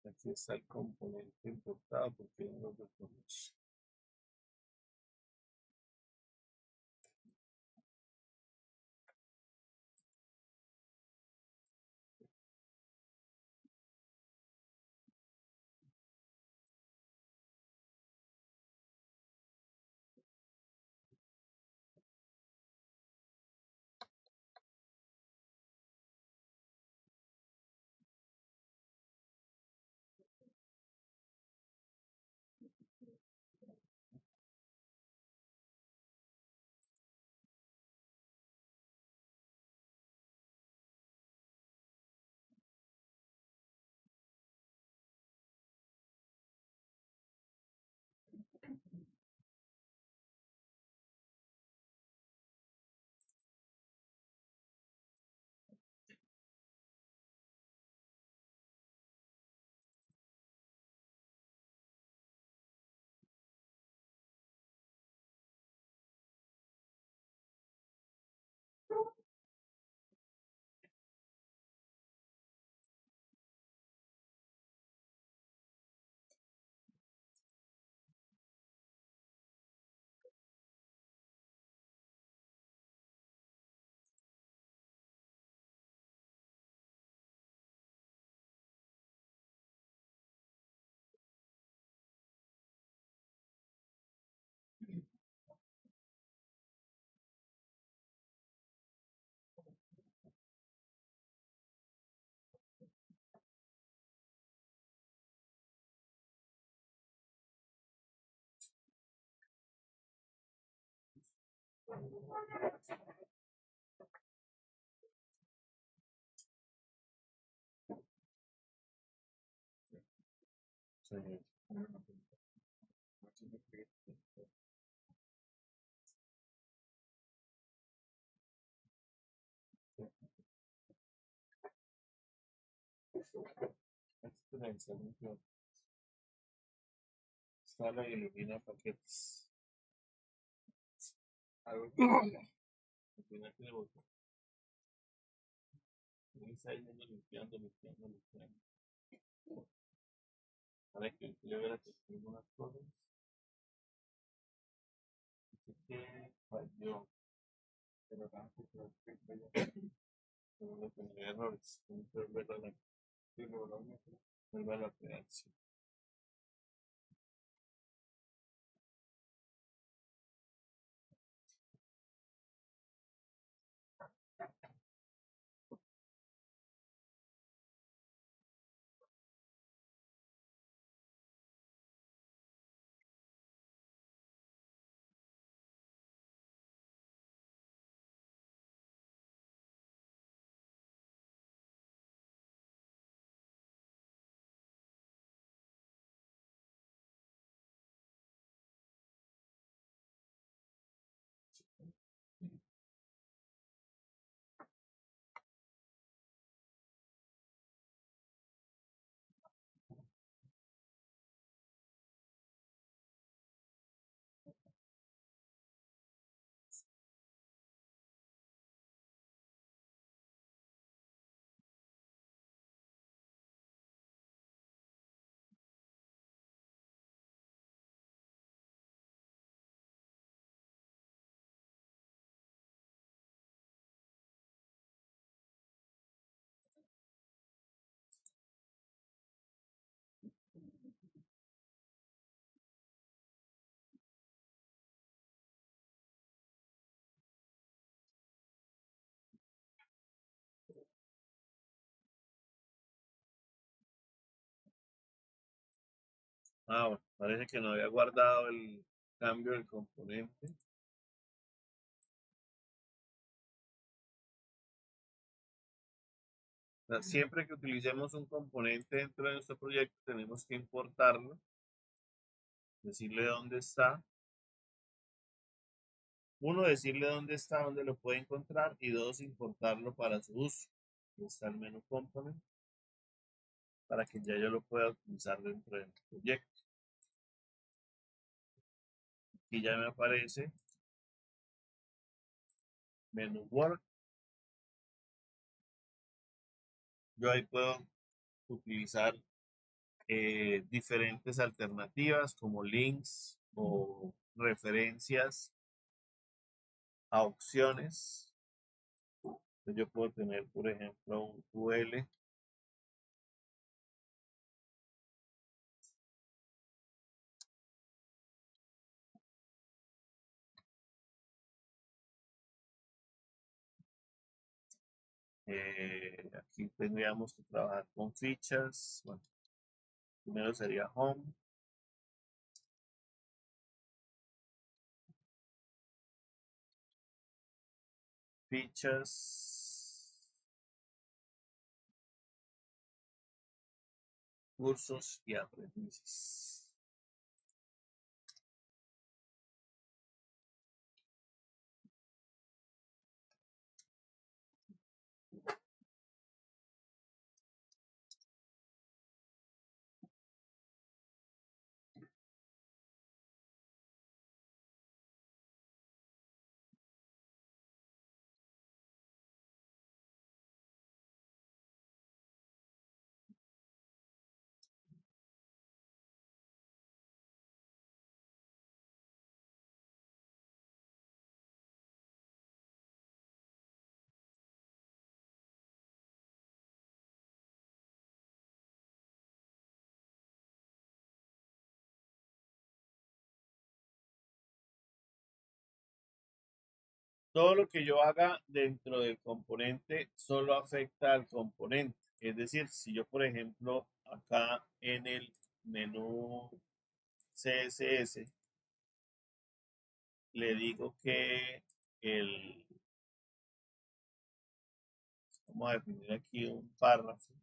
Aquí está el componente importado porque no lo reconoce. Sí. exponencialmente instala y elimina paquetes. Algo que al final tiene botón. Y está yendo limpiando, limpiando, limpiando. Para que yo vea que tengo unas cosas. Dice que falló. Pero tampoco que falló. Pero no tenía errores. Tengo que volver a la vuelve a la creación. Ah, bueno, parece que no había guardado el cambio del componente. O sea, siempre que utilicemos un componente dentro de nuestro proyecto, tenemos que importarlo, decirle dónde está. Uno, decirle dónde está, dónde lo puede encontrar. Y dos, importarlo para su uso. Aquí está el menú component para que ya yo lo pueda utilizar dentro del proyecto. Aquí ya me aparece menú work. Yo ahí puedo utilizar diferentes alternativas como links o referencias a opciones. Entonces yo puedo tener, por ejemplo, un UL aquí tendríamos que trabajar con fichas. Bueno, primero sería home. Fichas. Cursos y aprendices. Todo lo que yo haga dentro del componente solo afecta al componente. Es decir, si yo, por ejemplo, acá en el menú CSS le digo que el, vamos a definir aquí un párrafo.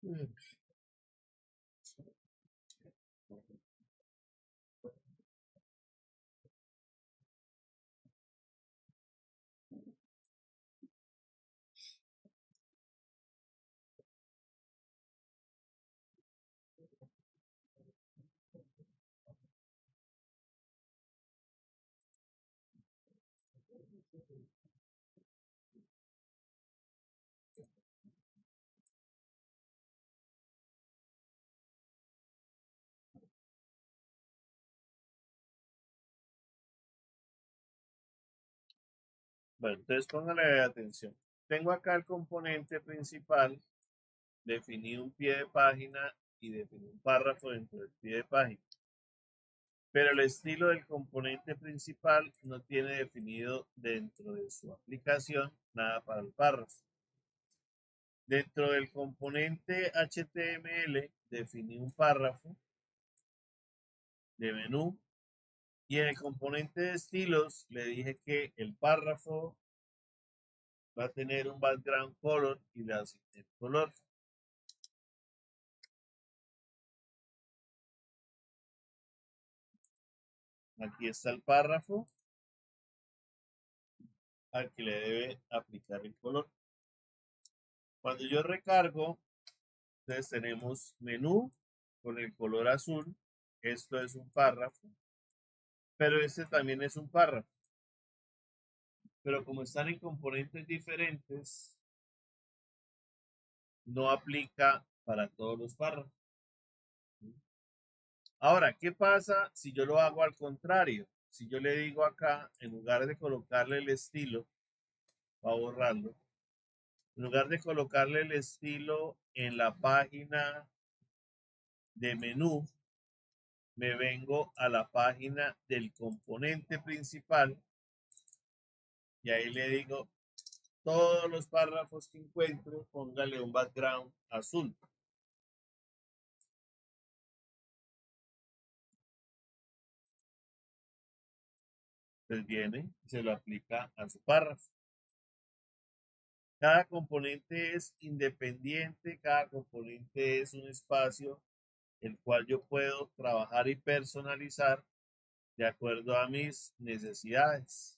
Bueno, entonces póngale atención. Tengo acá el componente principal, definí un pie de página y definí un párrafo dentro del pie de página. Pero el estilo del componente principal no tiene definido dentro de su aplicación nada para el párrafo. Dentro del componente HTML definí un párrafo de menú y en el componente de estilos le dije que el párrafo va a tener un background color y le asigné el color. Aquí está el párrafo al que le debe aplicar el color. Cuando yo recargo, entonces tenemos menú con el color azul. Esto es un párrafo, pero este también es un párrafo. Pero como están en componentes diferentes, no aplica para todos los párrafos. Ahora, ¿qué pasa si yo lo hago al contrario? Si yo le digo acá, en lugar de colocarle el estilo, va a borrarlo, en lugar de colocarle el estilo en la página de menú, me vengo a la página del componente principal y ahí le digo, todos los párrafos que encuentre, póngale un background azul. Entonces viene y se lo aplica a su párrafo. Cada componente es independiente, cada componente es un espacio el cual yo puedo trabajar y personalizar de acuerdo a mis necesidades.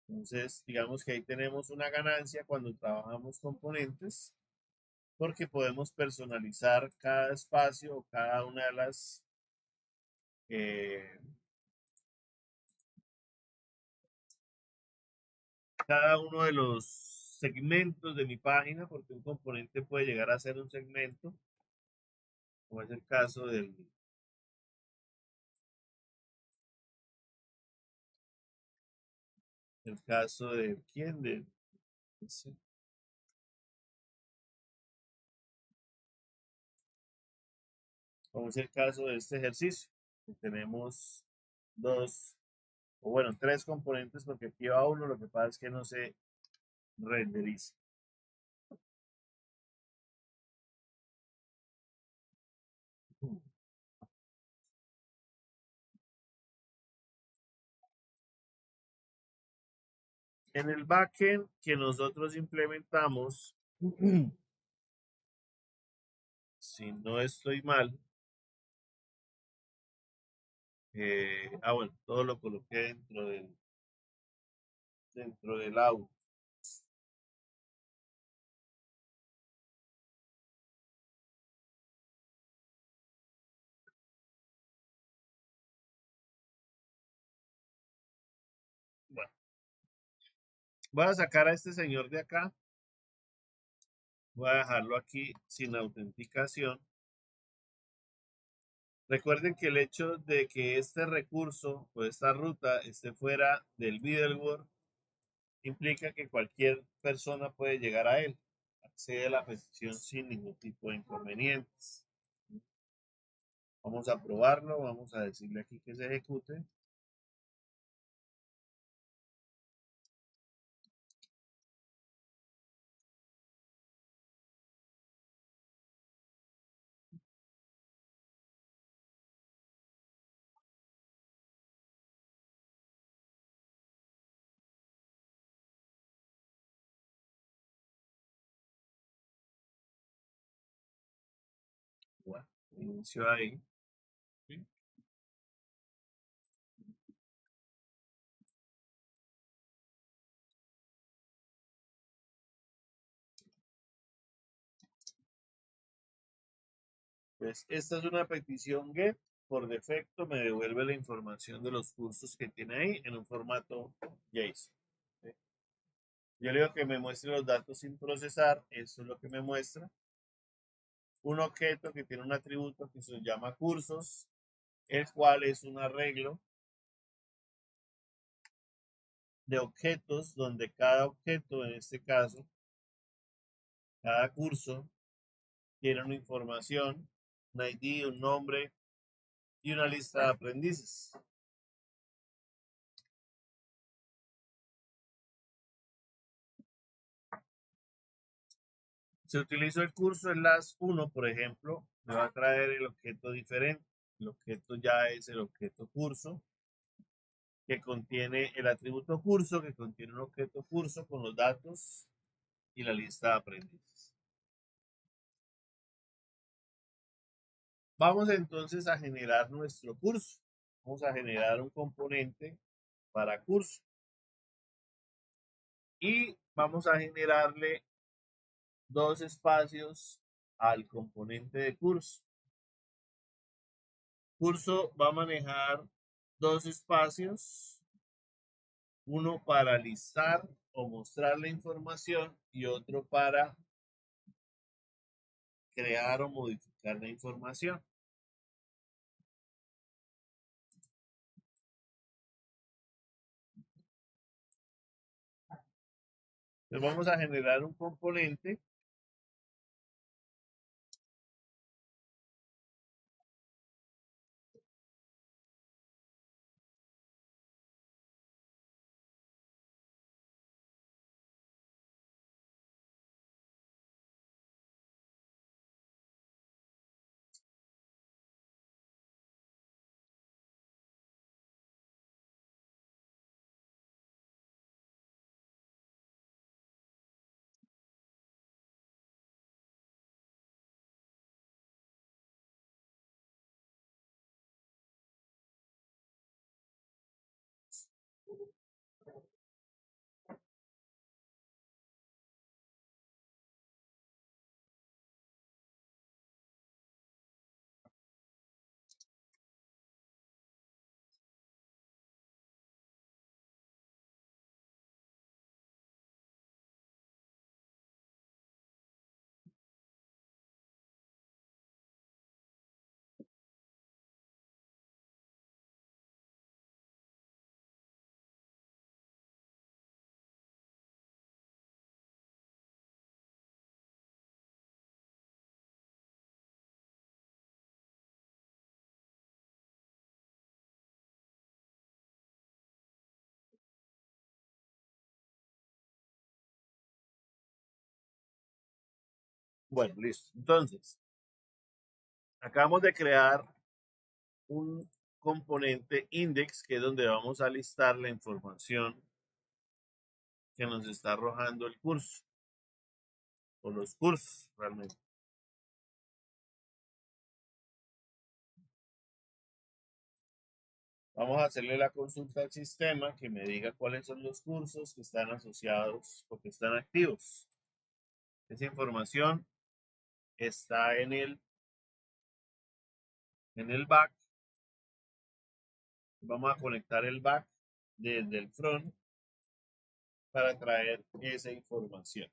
Entonces, digamos que ahí tenemos una ganancia cuando trabajamos componentes, porque podemos personalizar cada espacio o cada una de las cada uno de los segmentos de mi página, porque un componente puede llegar a ser un segmento, como es el caso de quién, sí, como es el caso de este ejercicio, que tenemos dos, o bueno, tres componentes, porque aquí va uno, lo que pasa es que no se renderiza. En el backend que nosotros implementamos, si no estoy mal, bueno, todo lo coloqué dentro del audio. Bueno, voy a sacar a este señor de acá, voy a dejarlo aquí sin autenticación. Recuerden que el hecho de que este recurso o esta ruta esté fuera del middleware implica que cualquier persona puede llegar a él, accede a la petición sin ningún tipo de inconvenientes. Vamos a probarlo, vamos a decirle aquí que se ejecute. Bueno, inicio ahí. ¿Sí? Pues esta es una petición GET. Por defecto me devuelve la información de los cursos que tiene ahí en un formato JSON. ¿Sí? Yo le digo que me muestre los datos sin procesar. Eso es lo que me muestra. Un objeto que tiene un atributo que se llama cursos, el cual es un arreglo de objetos donde cada objeto, en este caso, cada curso, tiene una información, un ID, un nombre y una lista de aprendices. Si utilizo el curso en las 1, por ejemplo, me va a traer el objeto diferente. El objeto ya es el objeto curso, que contiene el atributo curso, que contiene un objeto curso con los datos y la lista de aprendices. Vamos entonces a generar nuestro curso. Vamos a generar un componente para curso. Y vamos a generarle dos espacios al componente de curso. Curso va a manejar dos espacios, uno para listar o mostrar la información y otro para crear o modificar la información. Entonces vamos a generar un componente. Bueno, listo. Entonces, acabamos de crear un componente index, que es donde vamos a listar la información que nos está arrojando el curso o los cursos realmente. Vamos a hacerle la consulta al sistema que me diga cuáles son los cursos que están asociados o que están activos. Esa información está en el back. Vamos a conectar el back desde el front para traer esa información.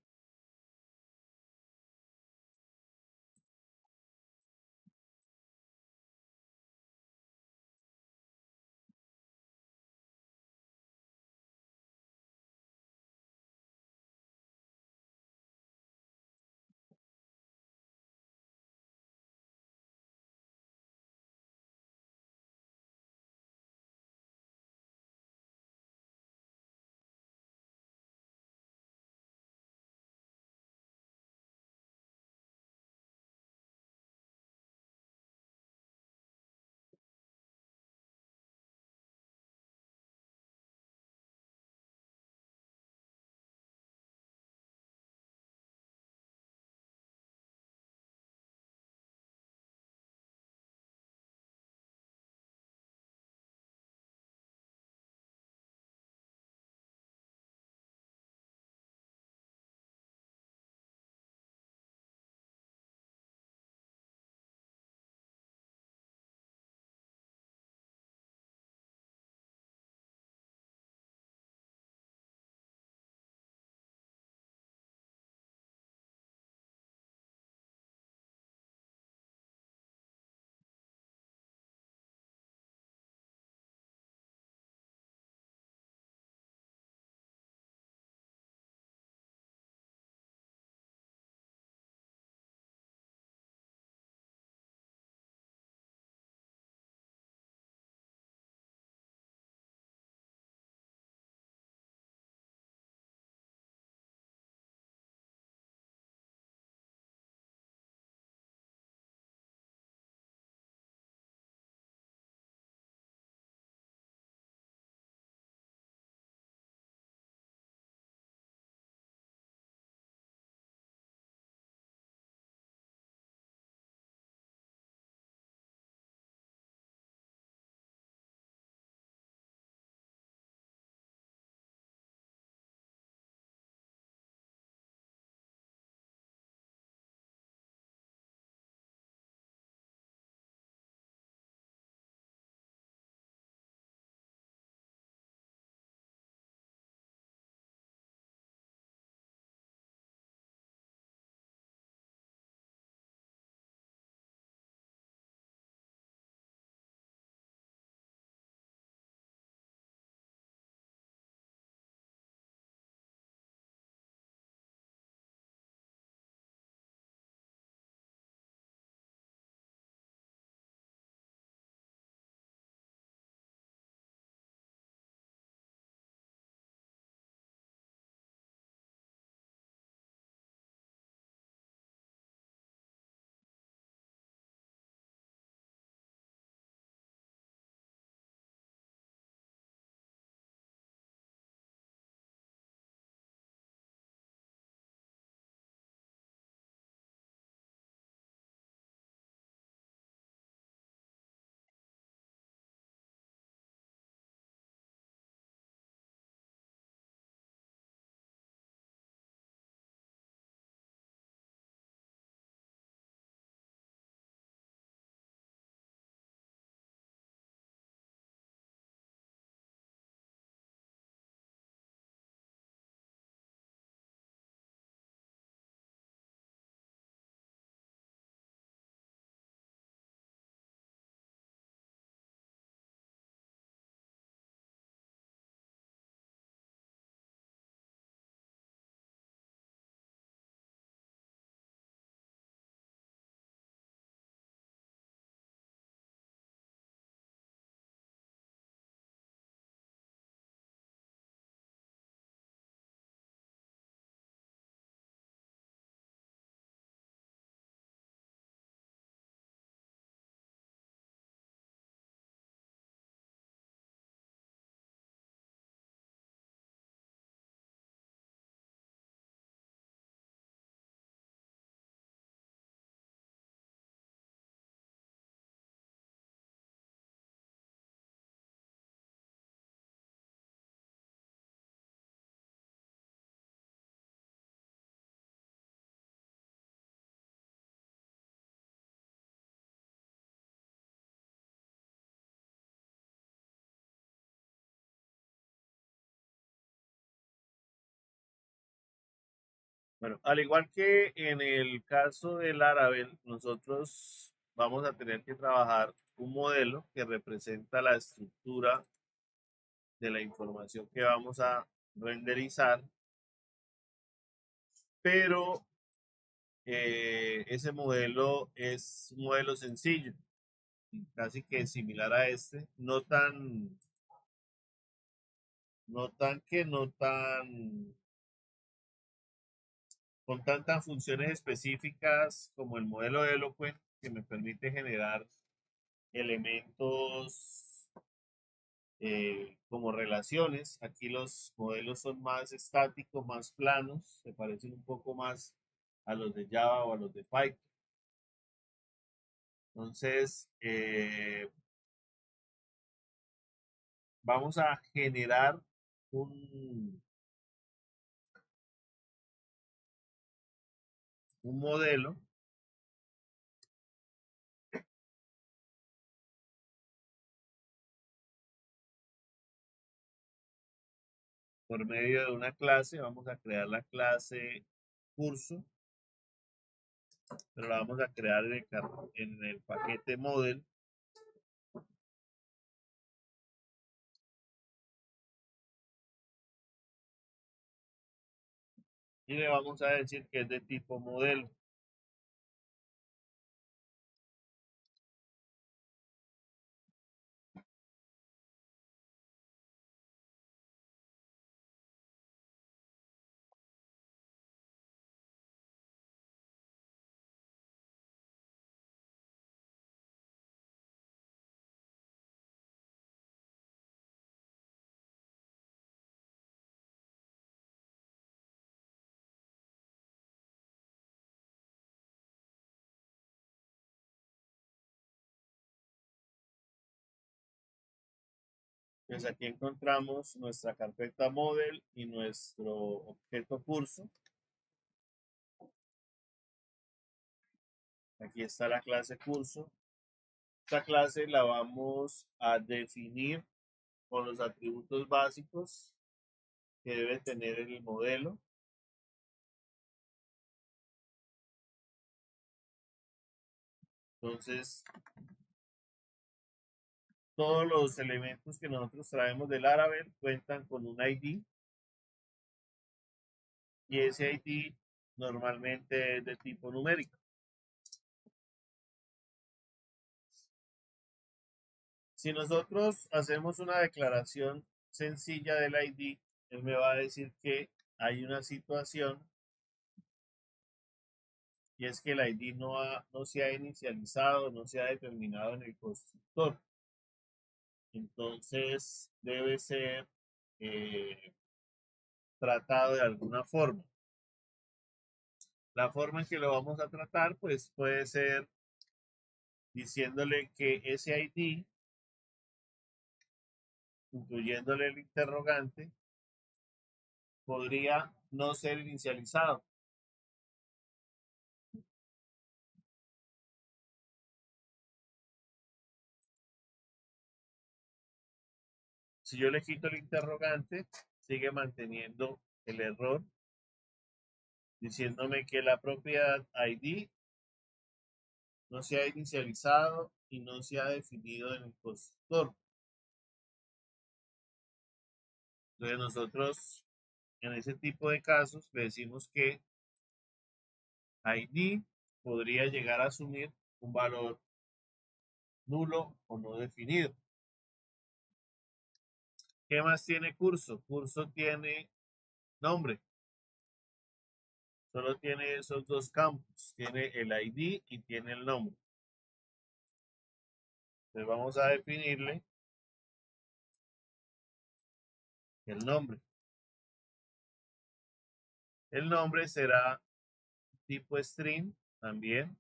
Bueno, al igual que en el caso del Laravel, nosotros vamos a tener que trabajar un modelo que representa la estructura de la información que vamos a renderizar, pero ese modelo es un modelo sencillo, casi que similar a este, no tan, con tantas funciones específicas como el modelo de Eloquent, que me permite generar elementos como relaciones. Aquí los modelos son más estáticos, más planos, se parecen un poco más a los de Java o a los de Python. Entonces, vamos a generar un, un modelo por medio de una clase. Vamos a crear la clase curso, pero la vamos a crear en el paquete model. Y le vamos a decir que es de tipo modelo. Pues aquí encontramos nuestra carpeta model y nuestro objeto curso. Aquí está la clase curso. Esta clase la vamos a definir con los atributos básicos que debe tener el modelo. Entonces, todos los elementos que nosotros traemos del Laravel cuentan con un ID, y ese ID normalmente es de tipo numérico. Si nosotros hacemos una declaración sencilla del ID, él me va a decir que hay una situación, y es que el ID no se ha inicializado, no se ha determinado en el constructor. Entonces debe ser eh, tratado de alguna forma. La forma en que lo vamos a tratar, pues puede ser diciéndole que ese ID, incluyéndole el interrogante, podría no ser inicializado. Si yo le quito el interrogante, sigue manteniendo el error, diciéndome que la propiedad ID no se ha inicializado y no se ha definido en el constructor. Entonces nosotros en ese tipo de casos le decimos que ID podría llegar a asumir un valor nulo o no definido. ¿Qué más tiene curso? Curso tiene nombre. Solo tiene esos dos campos. Tiene el ID y tiene el nombre. Entonces vamos a definirle el nombre. El nombre será tipo string también.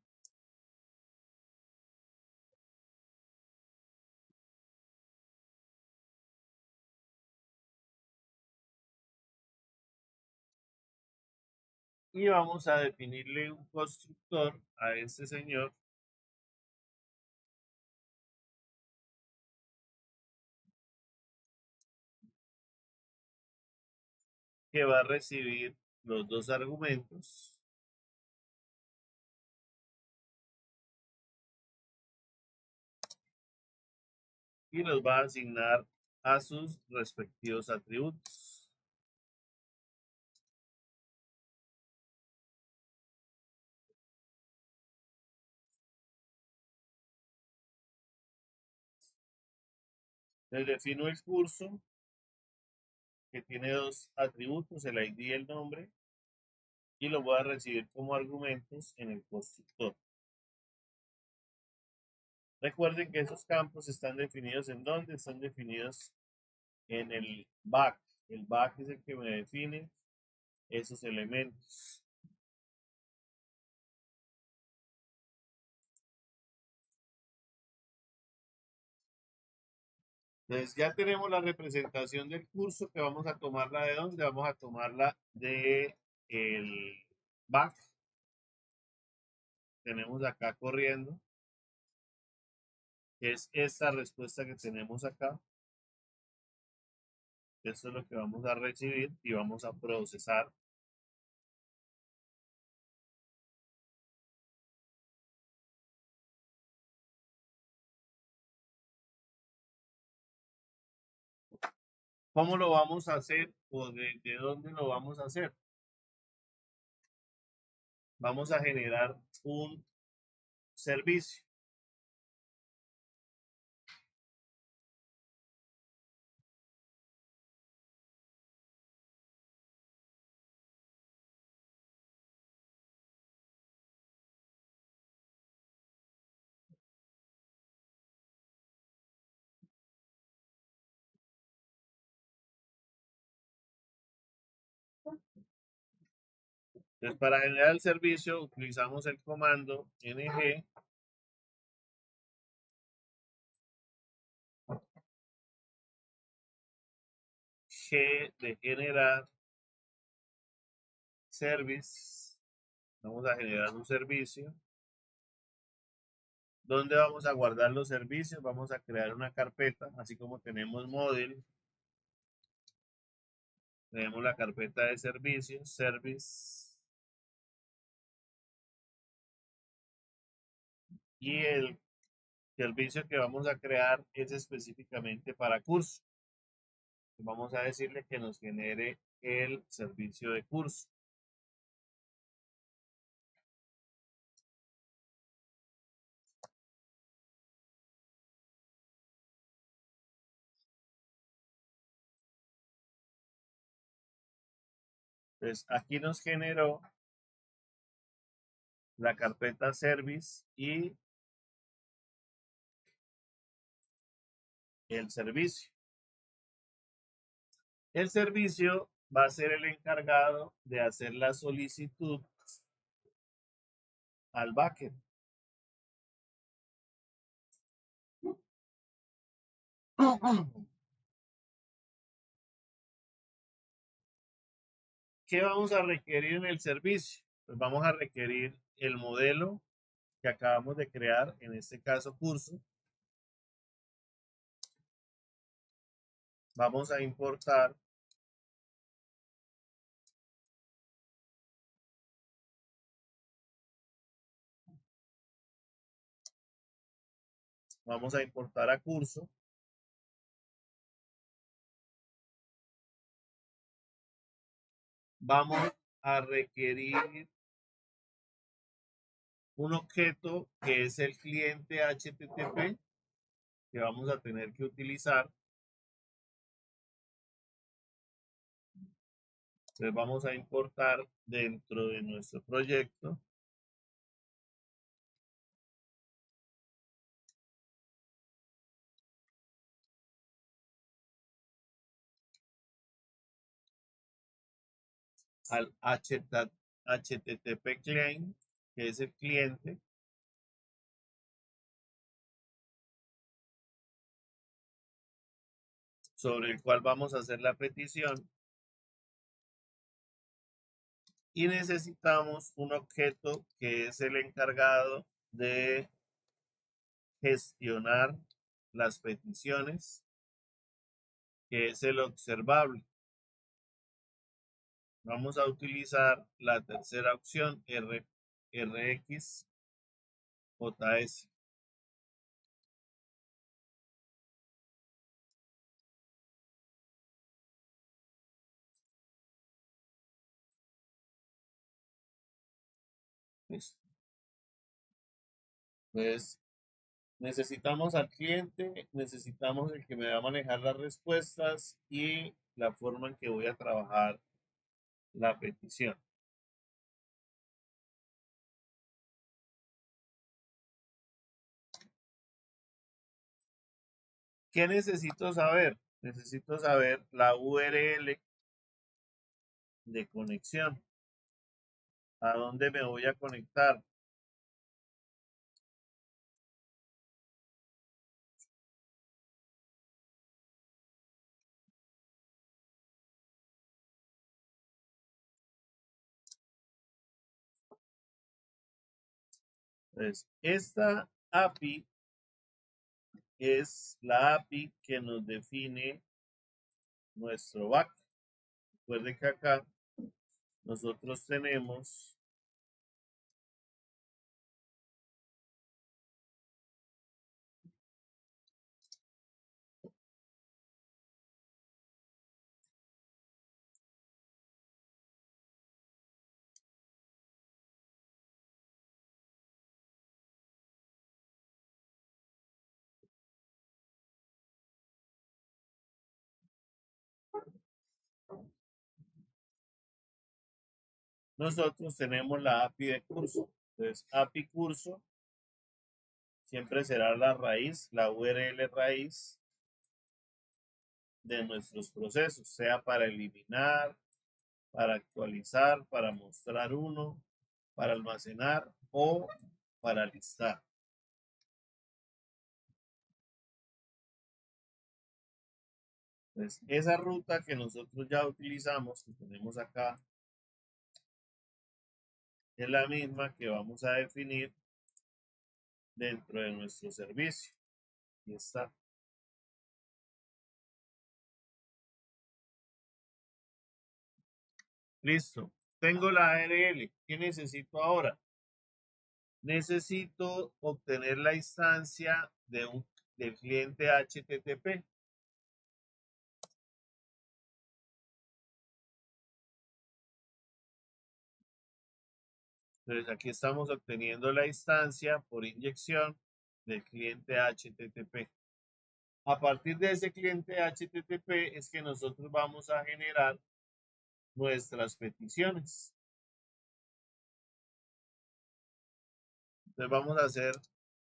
Y vamos a definirle un constructor a este señor que va a recibir los dos argumentos y los va a asignar a sus respectivos atributos. Les defino el curso, que tiene dos atributos, el ID y el nombre, y lo voy a recibir como argumentos en el constructor. Recuerden que esos campos están definidos ¿en dónde? Están definidos en el back. El back es el que me define esos elementos. Entonces ya tenemos la representación del curso, que vamos a tomarla de dónde, vamos a tomarla de el back. Tenemos acá corriendo, que es esta respuesta que tenemos acá. Esto es lo que vamos a recibir y vamos a procesar. ¿Cómo lo vamos a hacer o de dónde lo vamos a hacer? Vamos a generar un servicio. Entonces, para generar el servicio utilizamos el comando ng g de generar service. Vamos a generar un servicio. ¿Dónde vamos a guardar los servicios? Vamos a crear una carpeta, así como tenemos model. Tenemos la carpeta de servicios, service. Y el servicio que vamos a crear es específicamente para curso. Vamos a decirle que nos genere el servicio de curso. Entonces aquí nos generó la carpeta service y el servicio. El servicio va a ser el encargado de hacer la solicitud al backend. ¿Qué vamos a requerir en el servicio? Pues vamos a requerir el modelo que acabamos de crear, en este caso curso. Vamos a importar a curso. Vamos a requerir un objeto que es el cliente HTTP que vamos a tener que utilizar. Entonces vamos a importar dentro de nuestro proyecto al HTTP client, que es el cliente, sobre el cual vamos a hacer la petición. Y necesitamos un objeto que es el encargado de gestionar las peticiones, que es el observable. Vamos a utilizar la tercera opción, RX JS. Listo. Pues necesitamos al cliente, necesitamos el que me va a manejar las respuestas y la forma en que voy a trabajar la petición. ¿Qué necesito saber? Necesito saber la URL de conexión. ¿A dónde me voy a conectar? Pues esta API es la API que nos define nuestro back. Recuerden que acá nosotros tenemos la API de curso. Entonces, API curso siempre será la raíz, la URL raíz de nuestros procesos, sea para eliminar, para actualizar, para mostrar uno, para almacenar o para listar. Entonces, esa ruta que nosotros ya utilizamos, que tenemos acá, es la misma que vamos a definir dentro de nuestro servicio. Y está. Listo. Tengo la ARL. ¿Qué necesito ahora? Necesito obtener la instancia del cliente HTTP. Entonces aquí estamos obteniendo la instancia por inyección del cliente HTTP. A partir de ese cliente HTTP es que nosotros vamos a generar nuestras peticiones. Entonces vamos a hacer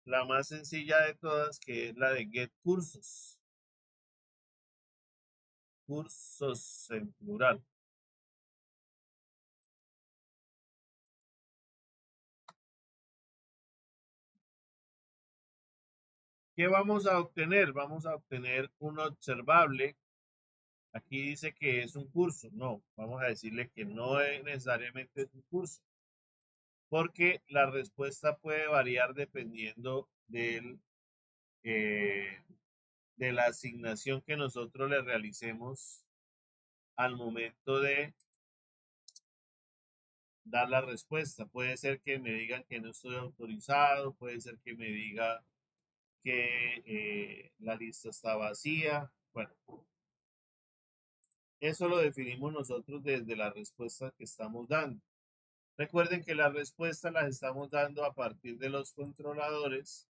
la más sencilla de todas, que es la de get cursos. Cursos en plural. ¿Qué vamos a obtener? Vamos a obtener un observable. Aquí dice que es un curso. No, vamos a decirle que no es necesariamente es un curso, porque la respuesta puede variar dependiendo eh, de la asignación que nosotros le realicemos al momento de dar la respuesta. Puede ser que me digan que no estoy autorizado, puede ser que me diga que la lista está vacía. Bueno, eso lo definimos nosotros desde la respuesta que estamos dando. Recuerden que las respuestas las estamos dando a partir de los controladores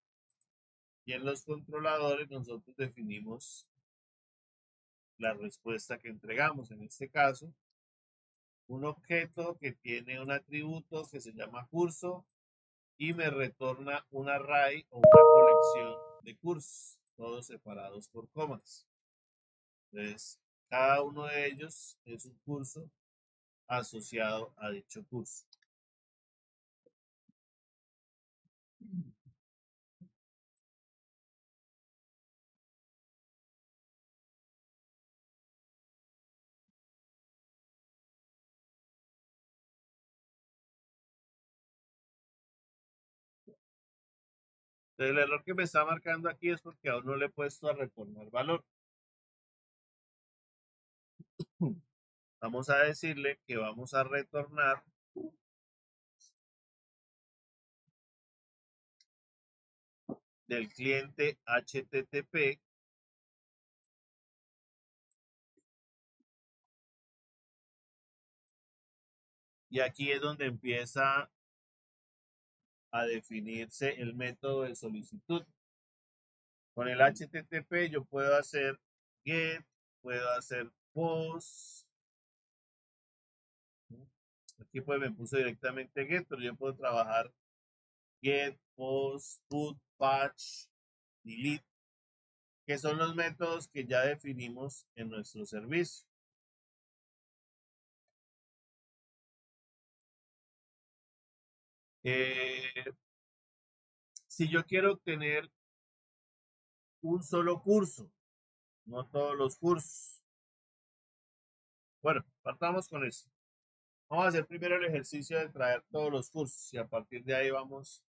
y en los controladores nosotros definimos la respuesta que entregamos. En este caso, un objeto que tiene un atributo que se llama curso y me retorna un array o una colección de cursos, todos separados por comas. Entonces, cada uno de ellos es un curso asociado a dicho curso. Entonces, el error que me está marcando aquí es porque aún no le he puesto a retornar valor. Vamos a decirle que vamos a retornar del cliente HTTP y aquí es donde empieza a definirse el método de solicitud. Con el HTTP yo puedo hacer get, puedo hacer post. Aquí pues me puso directamente get, pero yo puedo trabajar get, post, put, patch, delete, que son los métodos que ya definimos en nuestro servicio. Si yo quiero obtener un solo curso, no todos los cursos. Bueno, partamos con eso. Vamos a hacer primero el ejercicio de traer todos los cursos y a partir de ahí vamos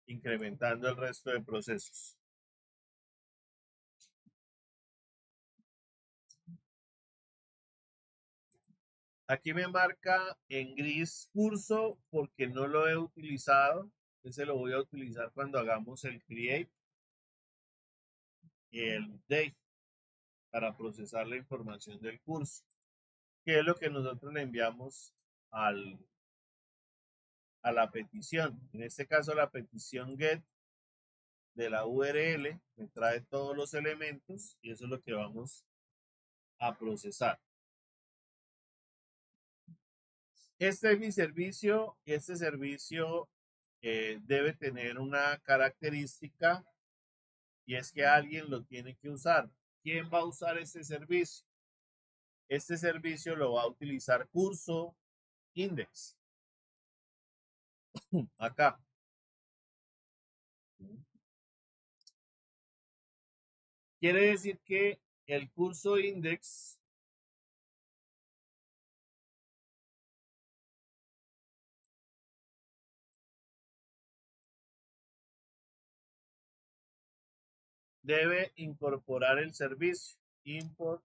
incrementando el resto de procesos. Aquí me marca en gris curso porque no lo he utilizado. Ese lo voy a utilizar cuando hagamos el create y el update para procesar la información del curso, que es lo que nosotros le enviamos a la petición. En este caso, la petición get de la URL me trae todos los elementos y eso es lo que vamos a procesar. Este es mi servicio y este servicio debe tener una característica y es que alguien lo tiene que usar. ¿Quién va a usar este servicio? Este servicio lo va a utilizar curso index. Acá. Quiere decir que el curso index debe incorporar el servicio import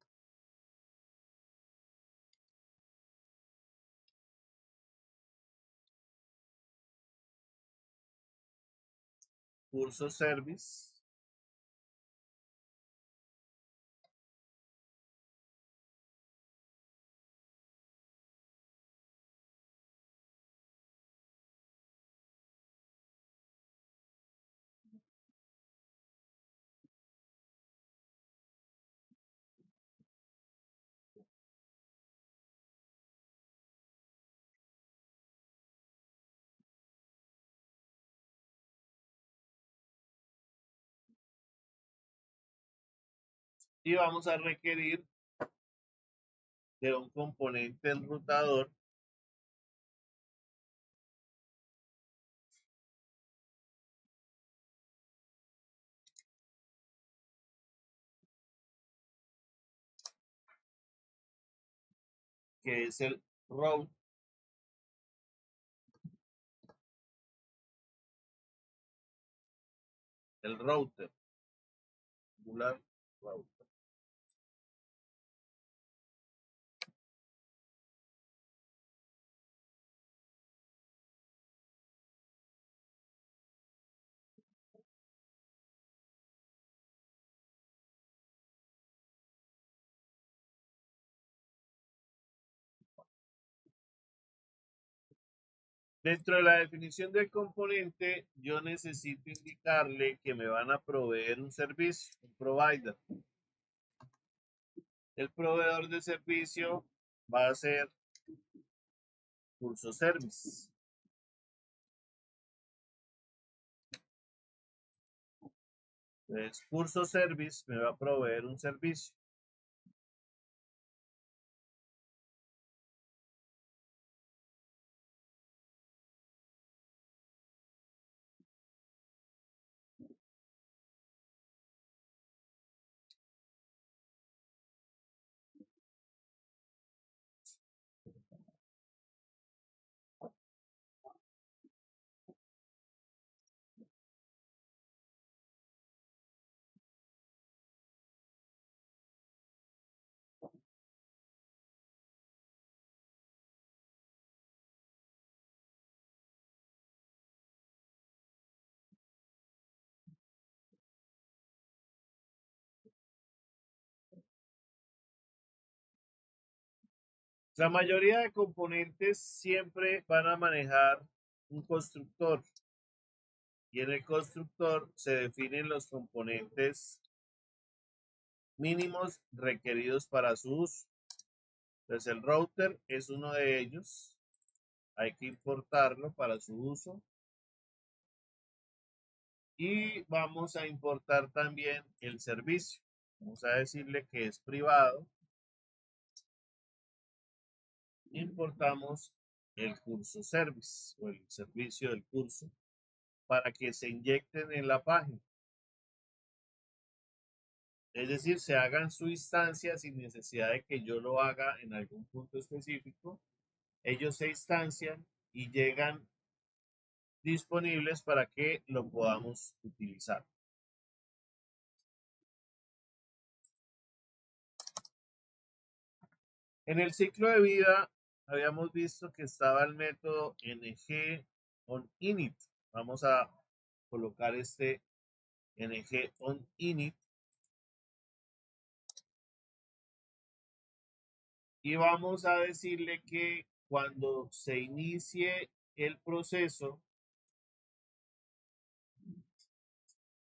curso service y vamos a requerir de un componente enrutador que es el route, el router, router. Dentro de la definición del componente, yo necesito indicarle que me van a proveer un servicio, un provider. El proveedor de servicio va a ser curso service. Entonces, curso service me va a proveer un servicio. La mayoría de componentes siempre van a manejar un constructor y en el constructor se definen los componentes mínimos requeridos para su uso. Entonces el router es uno de ellos. Hay que importarlo para su uso. Y vamos a importar también el servicio. Vamos a decirle que es privado. Importamos el curso service o el servicio del curso para que se inyecten en la página. Es decir, se hagan su instancia sin necesidad de que yo lo haga en algún punto específico. Ellos se instancian y llegan disponibles para que lo podamos utilizar. En el ciclo de vida habíamos visto que estaba el método ng on init. Vamos a colocar este ng on init y vamos a decirle que cuando se inicie el proceso,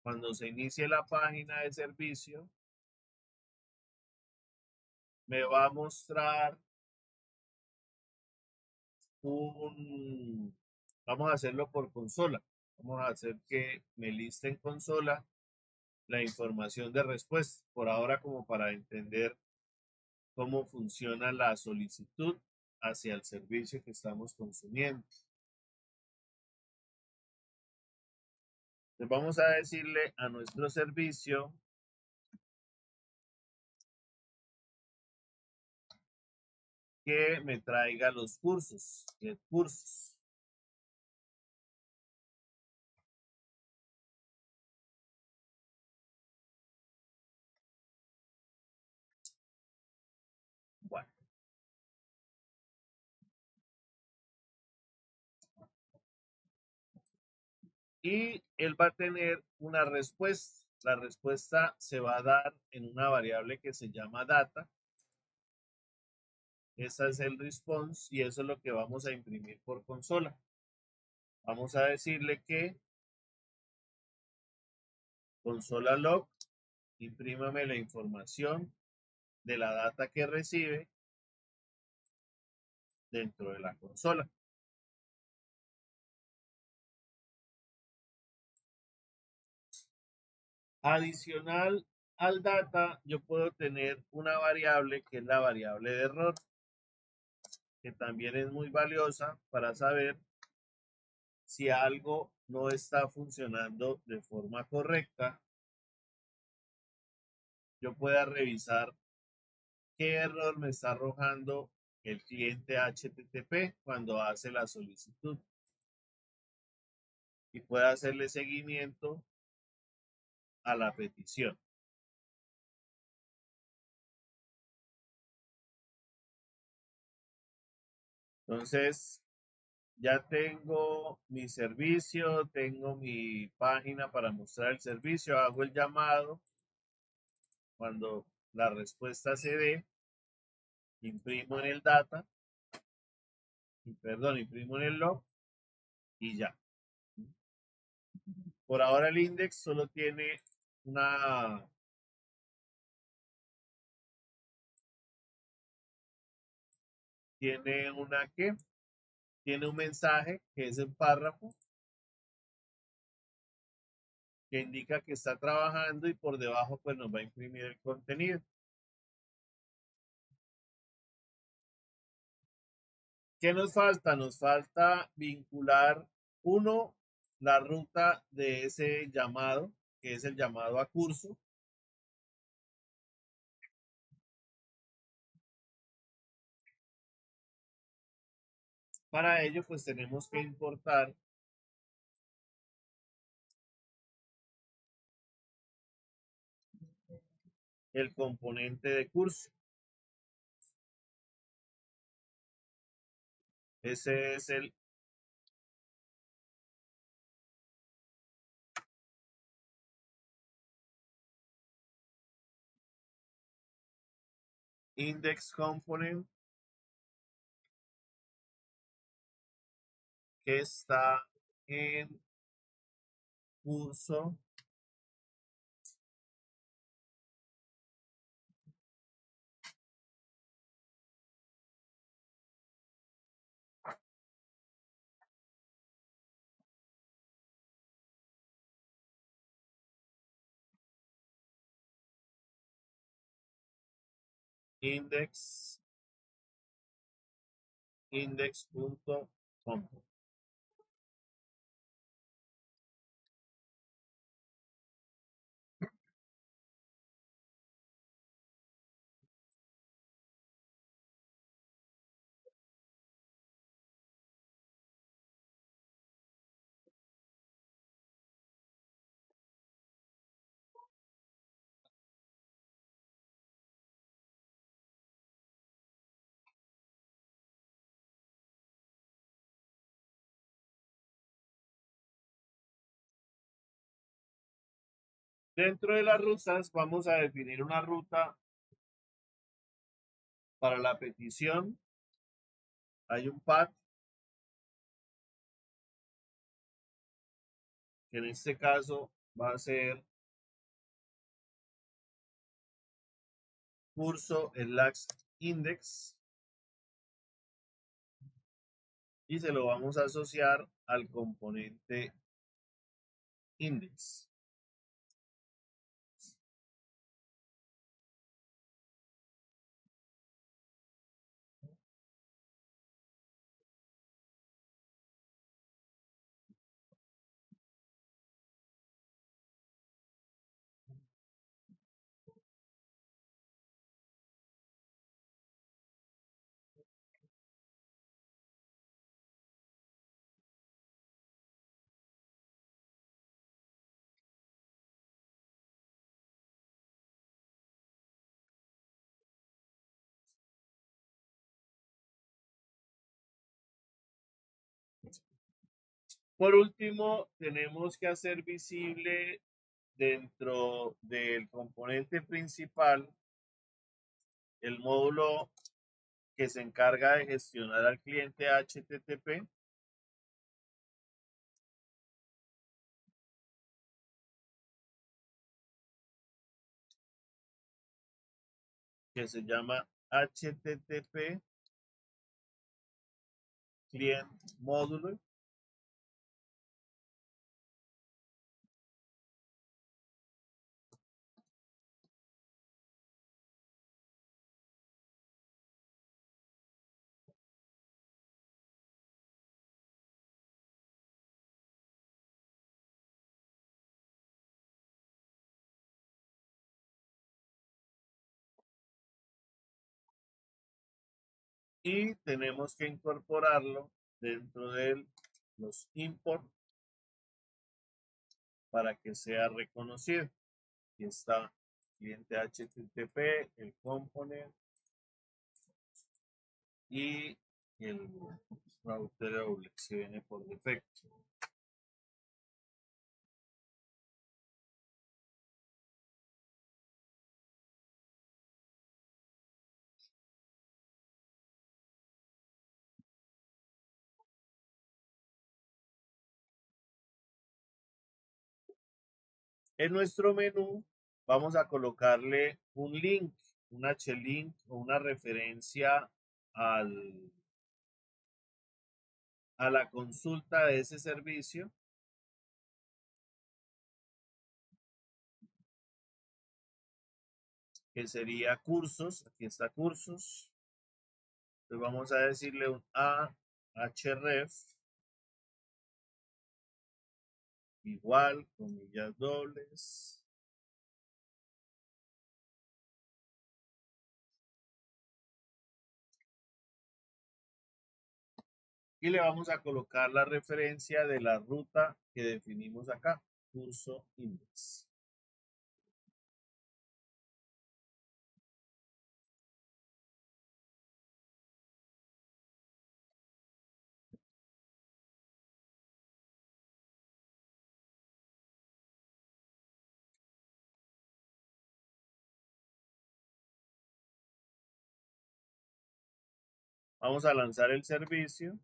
cuando se inicie la página de servicio, me va a mostrar vamos a hacerlo por consola. Vamos a hacer que me liste en consola la información de respuesta, por ahora como para entender cómo funciona la solicitud hacia el servicio que estamos consumiendo. Entonces vamos a decirle a nuestro servicio que me traiga los cursos, cursos. Bueno. Y él va a tener una respuesta. La respuesta se va a dar en una variable que se llama data. Ese es el response y eso es lo que vamos a imprimir por consola. Vamos a decirle que consola log, imprímame la información de la data que recibe dentro de la consola. Adicional al data, yo puedo tener una variable que es la variable de error, que también es muy valiosa para saber si algo no está funcionando de forma correcta. Yo pueda revisar qué error me está arrojando el cliente HTTP cuando hace la solicitud y pueda hacerle seguimiento a la petición. Entonces, ya tengo mi servicio, tengo mi página para mostrar el servicio, hago el llamado. Cuando la respuesta se dé, imprimo en el data, imprimo en el log y ya. Por ahora el index solo tiene una ¿qué? Tiene un mensaje que es el párrafo que indica que está trabajando y por debajo pues nos va a imprimir el contenido. ¿Qué nos falta? Nos falta vincular la ruta de ese llamado, que es el llamado a curso. Para ello pues tenemos que importar el componente de curso. Ese es el index component que está en curso index.com. Dentro de las rutas vamos a definir una ruta para la petición. Hay un path que en este caso va a ser curso index y se lo vamos a asociar al componente index. Por último, tenemos que hacer visible dentro del componente principal el módulo que se encarga de gestionar al cliente HTTP, que se llama HTTP Client Módulo. Y tenemos que incorporarlo dentro de los import para que sea reconocido. Aquí está cliente HTTP, el component y el router Oblex que viene por defecto. En nuestro menú vamos a colocarle un link, un H-link o una referencia a la consulta de ese servicio, que sería cursos. Aquí está cursos. Entonces vamos a decirle un ahref igual, comillas dobles, y le vamos a colocar la referencia de la ruta que definimos acá, curso index. Vamos a lanzar el servicio.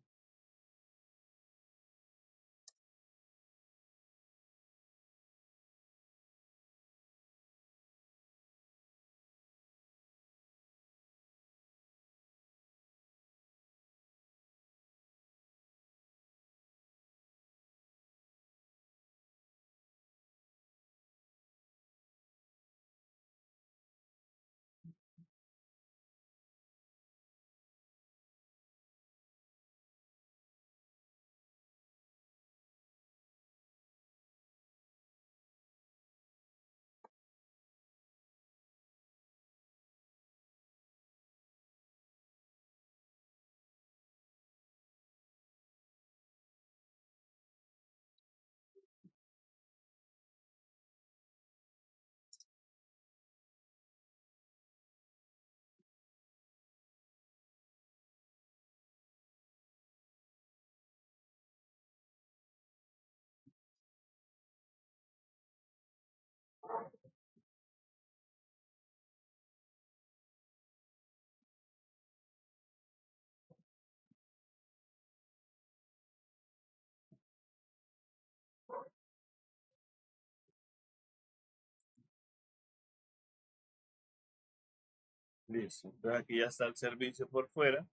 Listo. Entonces aquí ya está el servicio por fuera.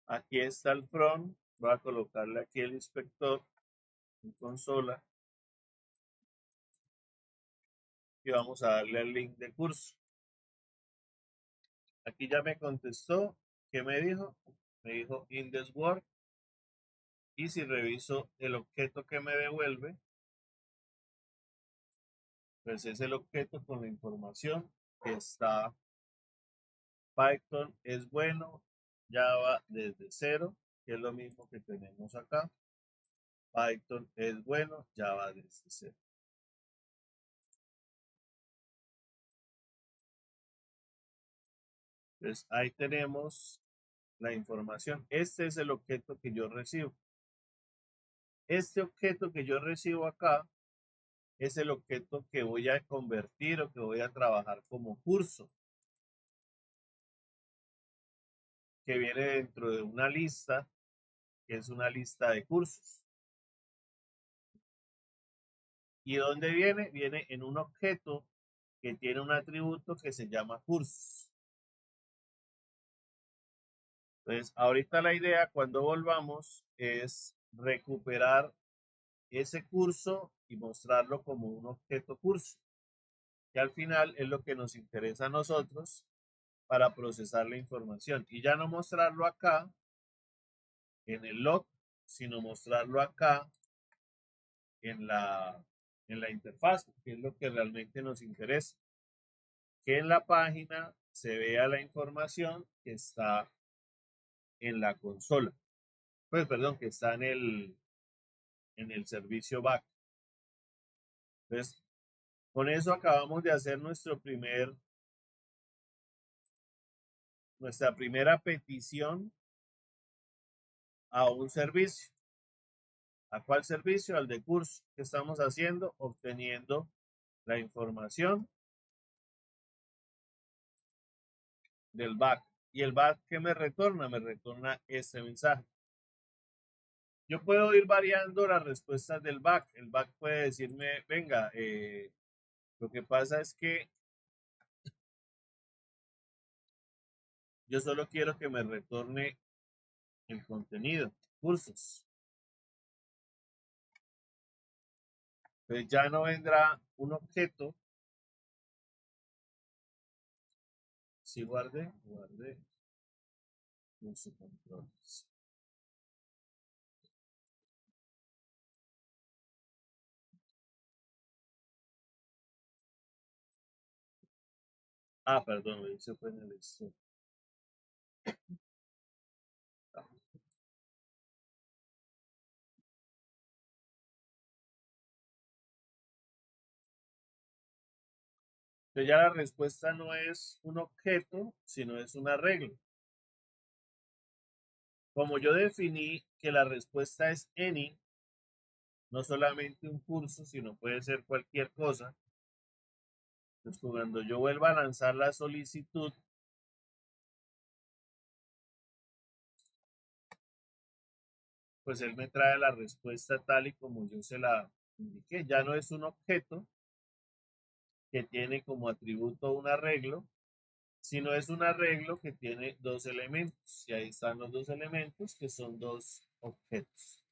Aquí está el front. Voy a colocarle aquí el inspector en consola. Y vamos a darle el link de curso. Aquí ya me contestó. ¿Qué me dijo? Me dijo IndexWord. Y si reviso el objeto que me devuelve, pues es el objeto con la información que está. Python es bueno, Java desde cero, que es lo mismo que tenemos acá. Python es bueno, Java desde cero. Entonces ahí tenemos la información. Este es el objeto que yo recibo. Este objeto que yo recibo acá es el objeto que voy a convertir o que voy a trabajar como curso, que viene dentro de una lista, que es una lista de cursos. ¿Y dónde viene? Viene en un objeto que tiene un atributo que se llama cursos. Entonces, ahorita la idea cuando volvamos es recuperar ese curso y mostrarlo como un objeto curso, que al final es lo que nos interesa a nosotros para procesar la información. Y ya no mostrarlo acá en el log, sino mostrarlo acá en la interfaz, que es lo que realmente nos interesa. Que en la página se vea la información que está en la consola. Pues perdón, que está en el servicio back. Entonces, con eso acabamos de hacer nuestra primera petición a un servicio. ¿A cuál servicio? Al de curso. ¿Qué estamos haciendo? Obteniendo la información del back. ¿Y el back qué me retorna? Me retorna este mensaje. Yo puedo ir variando las respuestas del back. El back puede decirme, venga, lo que pasa es que yo solo quiero que me retorne el contenido, cursos. Entonces ya no vendrá un objeto. Si guardé curso controles. Ah, perdón, lo hice fue en el store. Entonces ya la respuesta no es un objeto, sino es un arreglo. Como yo definí que la respuesta es any, no solamente un curso, sino puede ser cualquier cosa. Entonces cuando yo vuelva a lanzar la solicitud, pues él me trae la respuesta tal y como yo se la indiqué. Ya no es un objeto que tiene como atributo un arreglo, sino es un arreglo que tiene dos elementos. Y ahí están los dos elementos que son dos objetos.